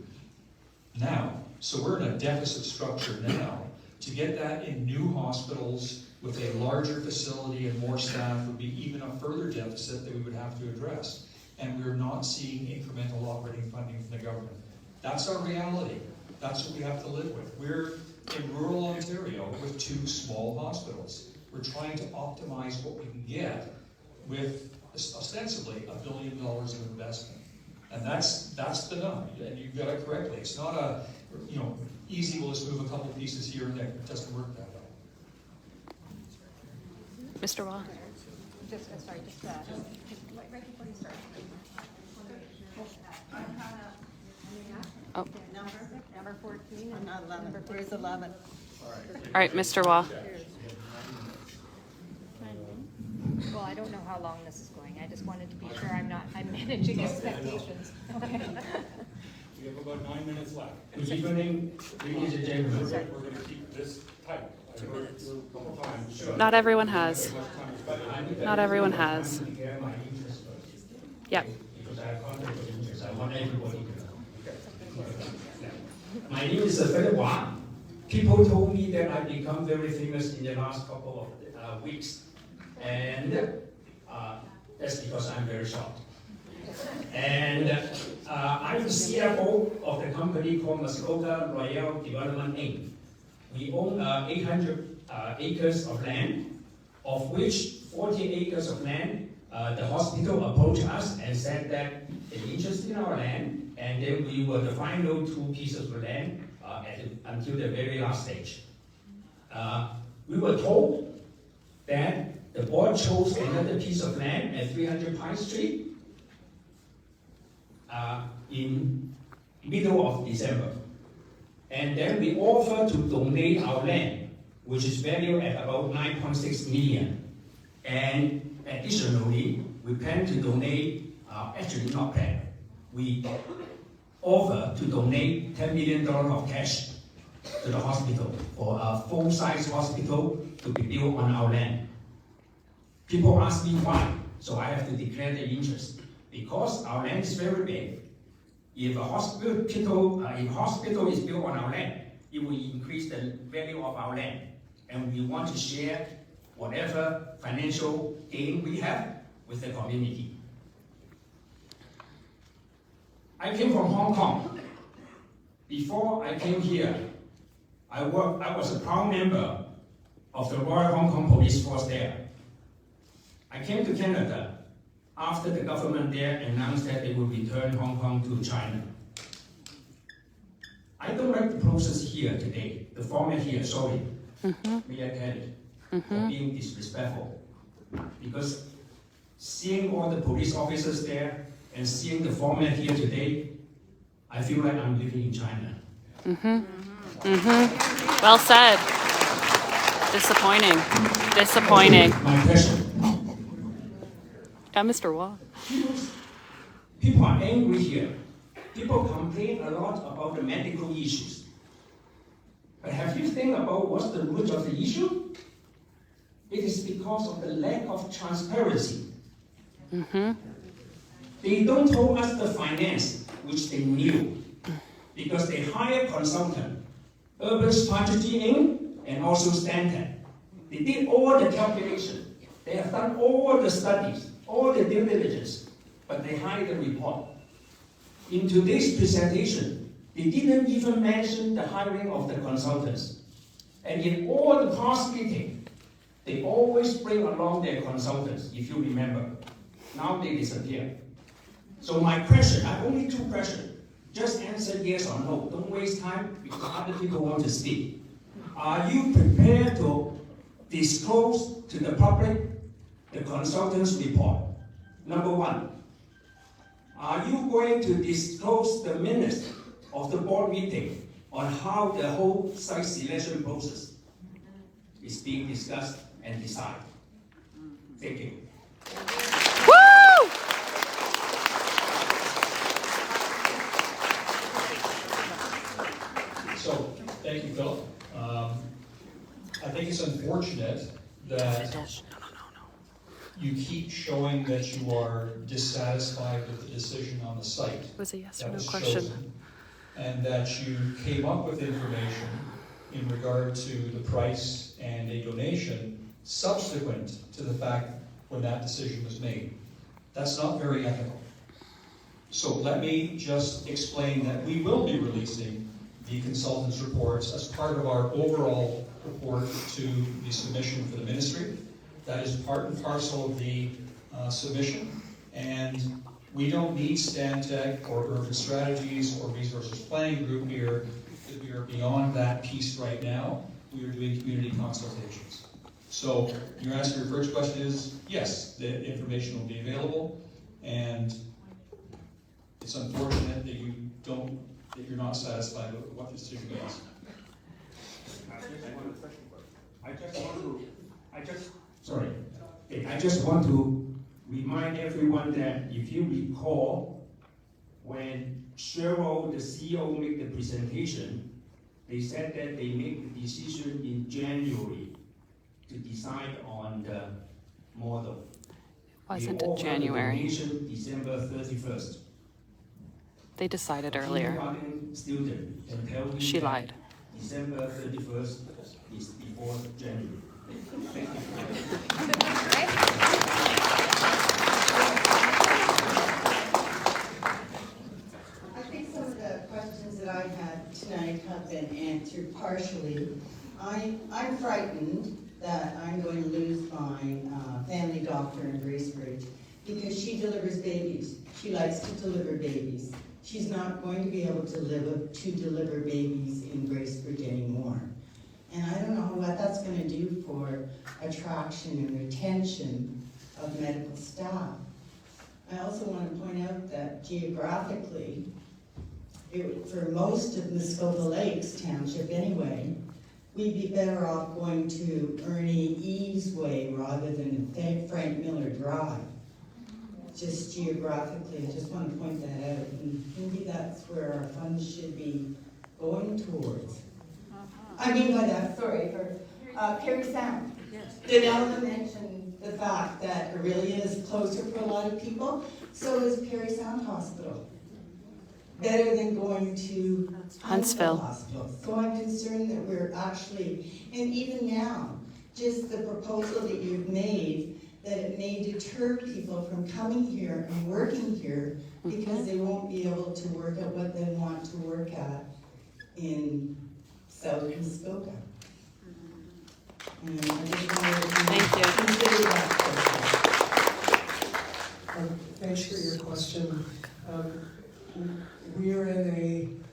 now. So we're in a deficit structure now. To get that in new hospitals with a larger facility and more staff would be even a further deficit that we would have to address. And we're not seeing incremental operating funding from the government. That's our reality. That's what we have to live with. We're in rural Ontario with 2 small hospitals. We're trying to optimize what we can get with ostensibly $1 billion of investment. And that's the number, and you've got it correctly. It's not a, easy, we'll just move a couple pieces here and there. It doesn't work that way. Mr. Wah. Just right before you start. Oh. Number 14 and not 11. Where's 11? All right, Mr. Wah. Well, I don't know how long this is going. I just wanted to be sure I'm managing expectations. Okay. We have about 9 minutes left. Good evening, ladies and gentlemen. We're going to keep this tight. I heard you a couple times. Sure. Not everyone has. Not everyone has. Yep. Because I have conflict of interest. I want everybody to know. My name is Philip Wang. People told me that I become very famous in the last couple of weeks. And that's because I'm very short. And I'm the CFO of the company called Muskota Royal Development Inc. We own 800 acres of land, of which 40 acres of land, the hospital approached us and said that they're interested in our land, and then we were the final 2 pieces of land until the very last stage. We were told that the board chose another piece of land at 300 Pine Street in middle of December. And then we offered to donate our land, which is valued at about 9.6 million. And additionally, we plan to donate, actually not plan, we offer to donate $10 million of cash to the hospital for a full-size hospital to be built on our land. People ask me why, so I have to declare the interest. Because our land is very big. If a hospital is built on our land, it will increase the value of our land. And we want to share whatever financial gain we have with the community. I came from Hong Kong. Before I came here, I was a proud member of the Royal Hong Kong Police Force there. I came to Canada after the government there announced that they would return Hong Kong to China. I don't like the process here today, the format here, sorry. May I tell it, for being disrespectful. Because seeing all the police officers there and seeing the format here today, I feel like I'm living in China. Well said. Disappointing. Disappointing. My question. Yeah, Mr. Wah. People are angry here. People complain a lot about the medical issues. But have you think about what's the root of the issue? It is because of the lack of transparency. They don't tell us the finance, which they knew, because they hire consultant, Urban Strategy Inc., and also Stanton. They did all the calculation. They have done all the studies, all the due diligence, but they hide the report. In today's presentation, they didn't even mention the hiring of the consultants. And in all the past meetings, they always bring along their consultants, if you remember. Now they disappear. So my question, I have only 2 questions. Just answer yes or no. Don't waste time because other people want to speak. Are you prepared to disclose to the public the consultant's report? Number 1, are you going to disclose the minutes of the board meeting on how the whole site selection process is being discussed and decided? Thank you. Woo! So, thank you, Philip. I think it's unfortunate that you keep showing that you are dissatisfied with the decision on the site. It was a yes or that no was question. chosen, and that you came up with information in regard to the price and a donation subsequent to the fact when that decision was made. That's not very ethical. So let me just explain that we will be releasing the consultant's reports as part of our overall report to the submission for the ministry. That is part and parcel of the submission, and we don't need Stantec or Urban Strategies or Resources Planning Group here, because we are beyond that piece right now. We are doing community consultations. So your answer to your first question is yes, the information will be available, and it's unfortunate that you don't that you're not satisfied with what the decision is. I just want to remind everyone that if you recall, when Cheryl, the CEO, made the presentation, they said that they make the decision in January to decide on the model. Wasn't in January. December 31st. They decided earlier. Student can tell you She that lied. December 31st is before January. Thank you. I think some of the questions that I had tonight have been answered partially. I'm frightened that I'm going to lose my family doctor in Bracebridge because she delivers babies. She likes to deliver babies. She's not going to be able to deliver babies in Bracebridge anymore. And I don't know what that's going to do for attraction and retention of medical staff. I also want to point out that geographically, for most of Muskoka Lakes Township anyway, we'd be better off going to Ernie Eves Way rather than Frank Miller Drive. Just geographically, I just want to point that out. And maybe that's where our funds should be going towards. I mean by that, sorry, for Perry Sound. Danella mentioned the fact that Aurelia is closer for a lot of people, so is Perry Sound Hospital. Better than going to Huntsville Hospital. So I'm concerned that we're actually, and even now, just the proposal that you've made, that it may deter people from coming here and working here because they won't be able to work at what they want to work at in South Muskoka. And I just wanted to consider that. Thanks for your question. We are in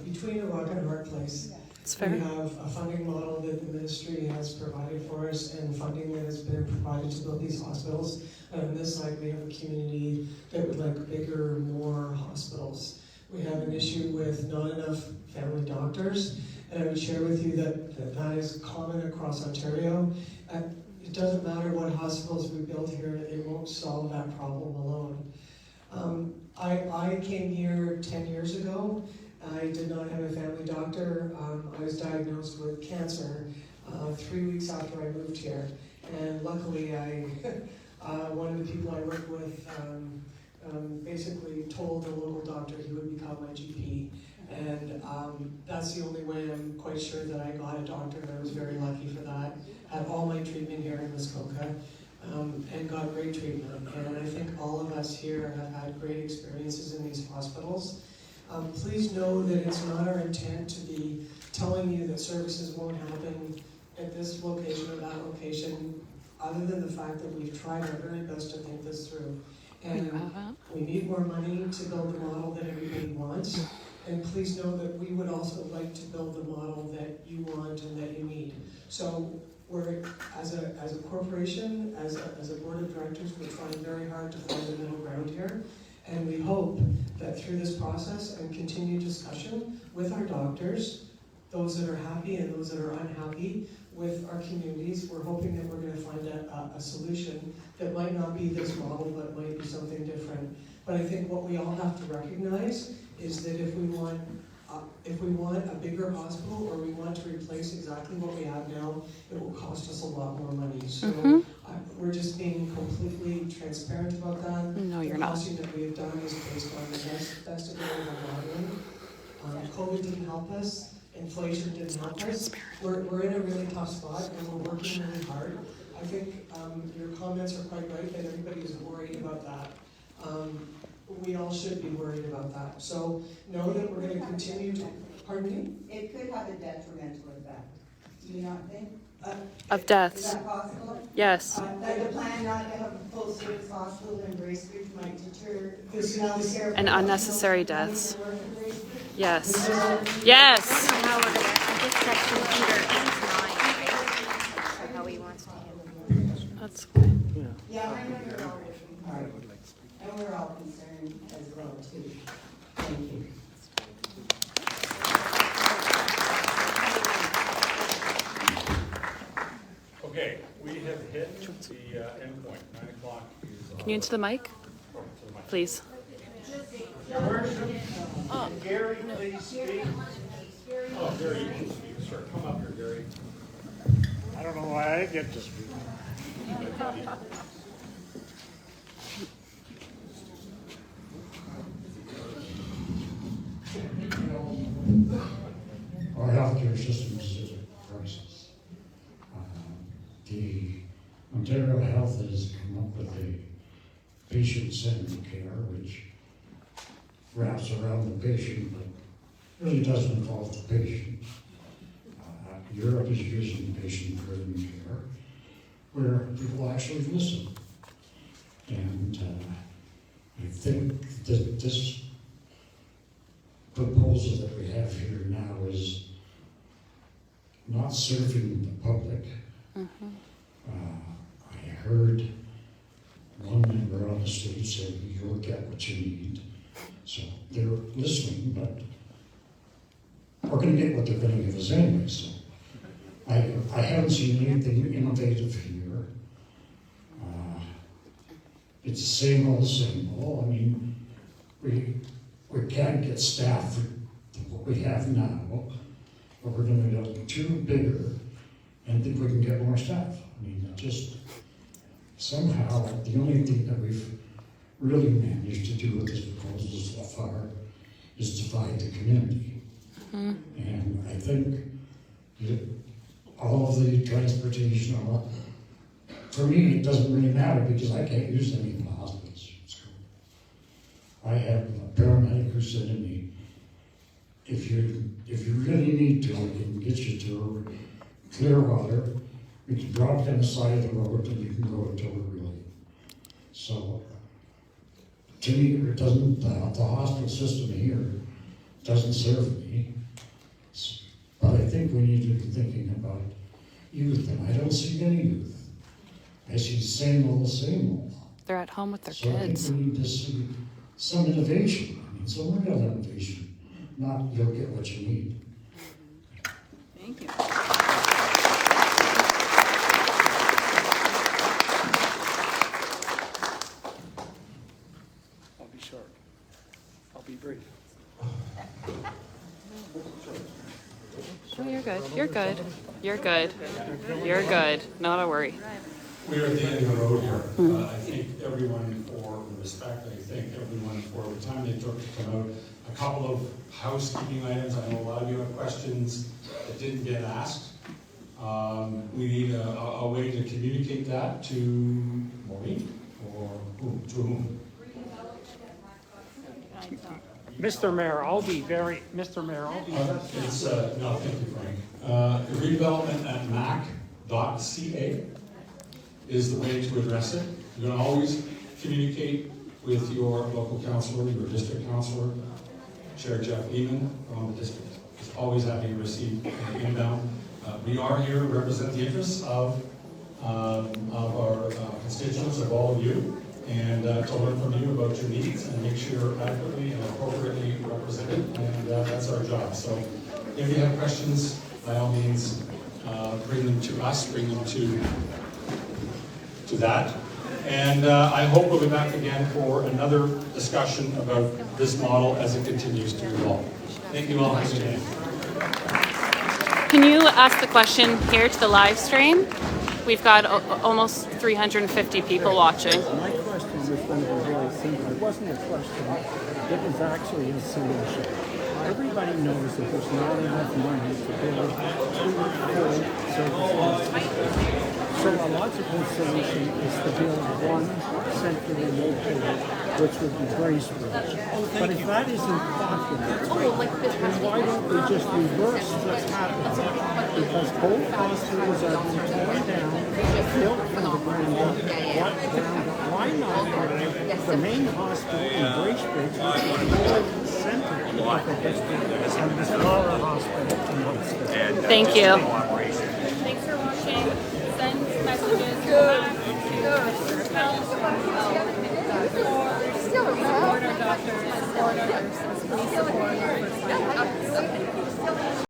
between a rock and a hard place. It's fair. We have a funding model that the ministry has provided for us and funding that has been provided to build these hospitals. On this side, we have a community that would like bigger, more hospitals. We have an issue with not enough family doctors, and I would share with you that is common across Ontario. It doesn't matter what hospitals we build here, it won't solve that problem alone. I came here 10 years ago. I did not have a family doctor. I was diagnosed with cancer 3 weeks after I moved here. And luckily, one of the people I worked with basically told the local doctor he would become my GP. And that's the only way I'm quite sure that I got a doctor, and I was very lucky for that. Had all my treatment here in Muskoka. And got great treatment. And I think all of us here have had great experiences in these hospitals. Please know that it's not our intent to be telling you that services won't happen at this location or that location, other than the fact that we've tried our very best to think this through. And we need more money to build the model that everybody wants. And please know that we would also like to build the model that you want and that you need. So we're, as a corporation, as a board of directors, we're trying very hard to find the middle ground here. And we hope that through this process and continued discussion with our doctors, those that are happy and those that are unhappy with our communities, we're hoping that we're going to find a solution that might not be this model, but might be something different. But I think what we all have to recognize is that if we want a bigger hospital, or we want to replace exactly what we have now, it will cost us a lot more money. So we're just being completely transparent about that. No, you're not. The costing that we have done is based on the best available modeling. COVID didn't help us. Inflation didn't help us. We're in a really tough spot, and we're working really hard. I think your comments are quite right that everybody is worried about that. We all should be worried about that. So know that we're going to continue to, pardon me? It could have a detrimental effect. Do you not think? Of deaths. Is that possible? Yes. That the plan not to have a full service hospital in Bracebridge might deter healthcare. And unnecessary deaths. Yes. Yes. Now we're gonna just check computer and mine, right? So how he wants to handle it. That's fine. Yeah, I know you're all working hard, and we're all concerned as well too. Thank you. Okay, we have hit the end point. 9 o'clock is on. Can you into the mic, Oh, to the mic. please? Your worship, Gary, please speak. Oh, Gary, you can speak. Sure, come up here, Gary. I don't know why I get to speak. Our healthcare system is at a crisis. The Ontario Health has come up with a patient-centered care, which wraps around the patient, but really doesn't involve the patient. Europe is using patient-driven care, where people actually listen. And I think that this proposal that we have here now is not serving the public. I heard one member on the stage say, "You'll get what you need." So they're listening, but we're going to get what they're going to give us anyway. So I haven't seen anything innovative here. It's the same old, same old. I mean, we can't get staff for what we have now, but we're going to get too bigger and think we can get more staff. I mean, it just somehow the only thing that we've really managed to do with this proposal so far is divide the community. And I think all of the transportation, for me, it doesn't really matter because I can't use any of the hospitals. I have a paramedic who said to me, if you really need to, I can get you to Clearwater, we can drop down the side of the road and you can go to Tilbury. So, to me, it doesn't, the hospital system here doesn't serve me. But I think we need to be thinking about youth, and I don't see any youth. I see same old. They're at home with their So kids. I think we need to see some innovation. I mean, some real innovation, not you'll get what you need. Thank you. I'll be short. I'll be brief. Oh, you're good. You're good. You're good. You're good. Not a worry. We're at the end of the road here. I thank everyone for the respect. I thank everyone for the time they took to come out. A couple of housekeeping items. I know a lot of you have questions that didn't get asked. We need a way to communicate that to Maureen or whom? To whom? Mr. Mayor, I'll be It's, no, thank you, Frank. Redevelopment at mac.ca is the way to address it. You're going to always communicate with your local councillor, your district councillor, Chair Jeff Lehman from the district. Is always happy to receive inbound. We are here to represent the interests of our constituents, of all of you, and to learn from you about your needs and make sure you're adequately and appropriately represented, and that's our job. So if you have questions, by all means, bring them to us, bring them to that. And I hope we'll be back again for another discussion about this model as it continues to evolve. Thank you all for today. Can you ask the question here to the live stream? We've got almost 350 people watching. My question was going to be very simple. It wasn't a question. It was actually a solution. Everybody knows that there's not enough money to build two full service hospitals. So a logical solution is to build one centrally located, which would be Bracebridge. But if that isn't popular, then why don't we just reverse what's happening? Because both hospitals are being torn down, built from the ground up. Why not the main hospital in Bracebridge, which is more centered of the district, and the smaller hospital in Whitestone? Thank you. Thanks for watching. Send messages back to support our doctors, support our nurses. please support our first line.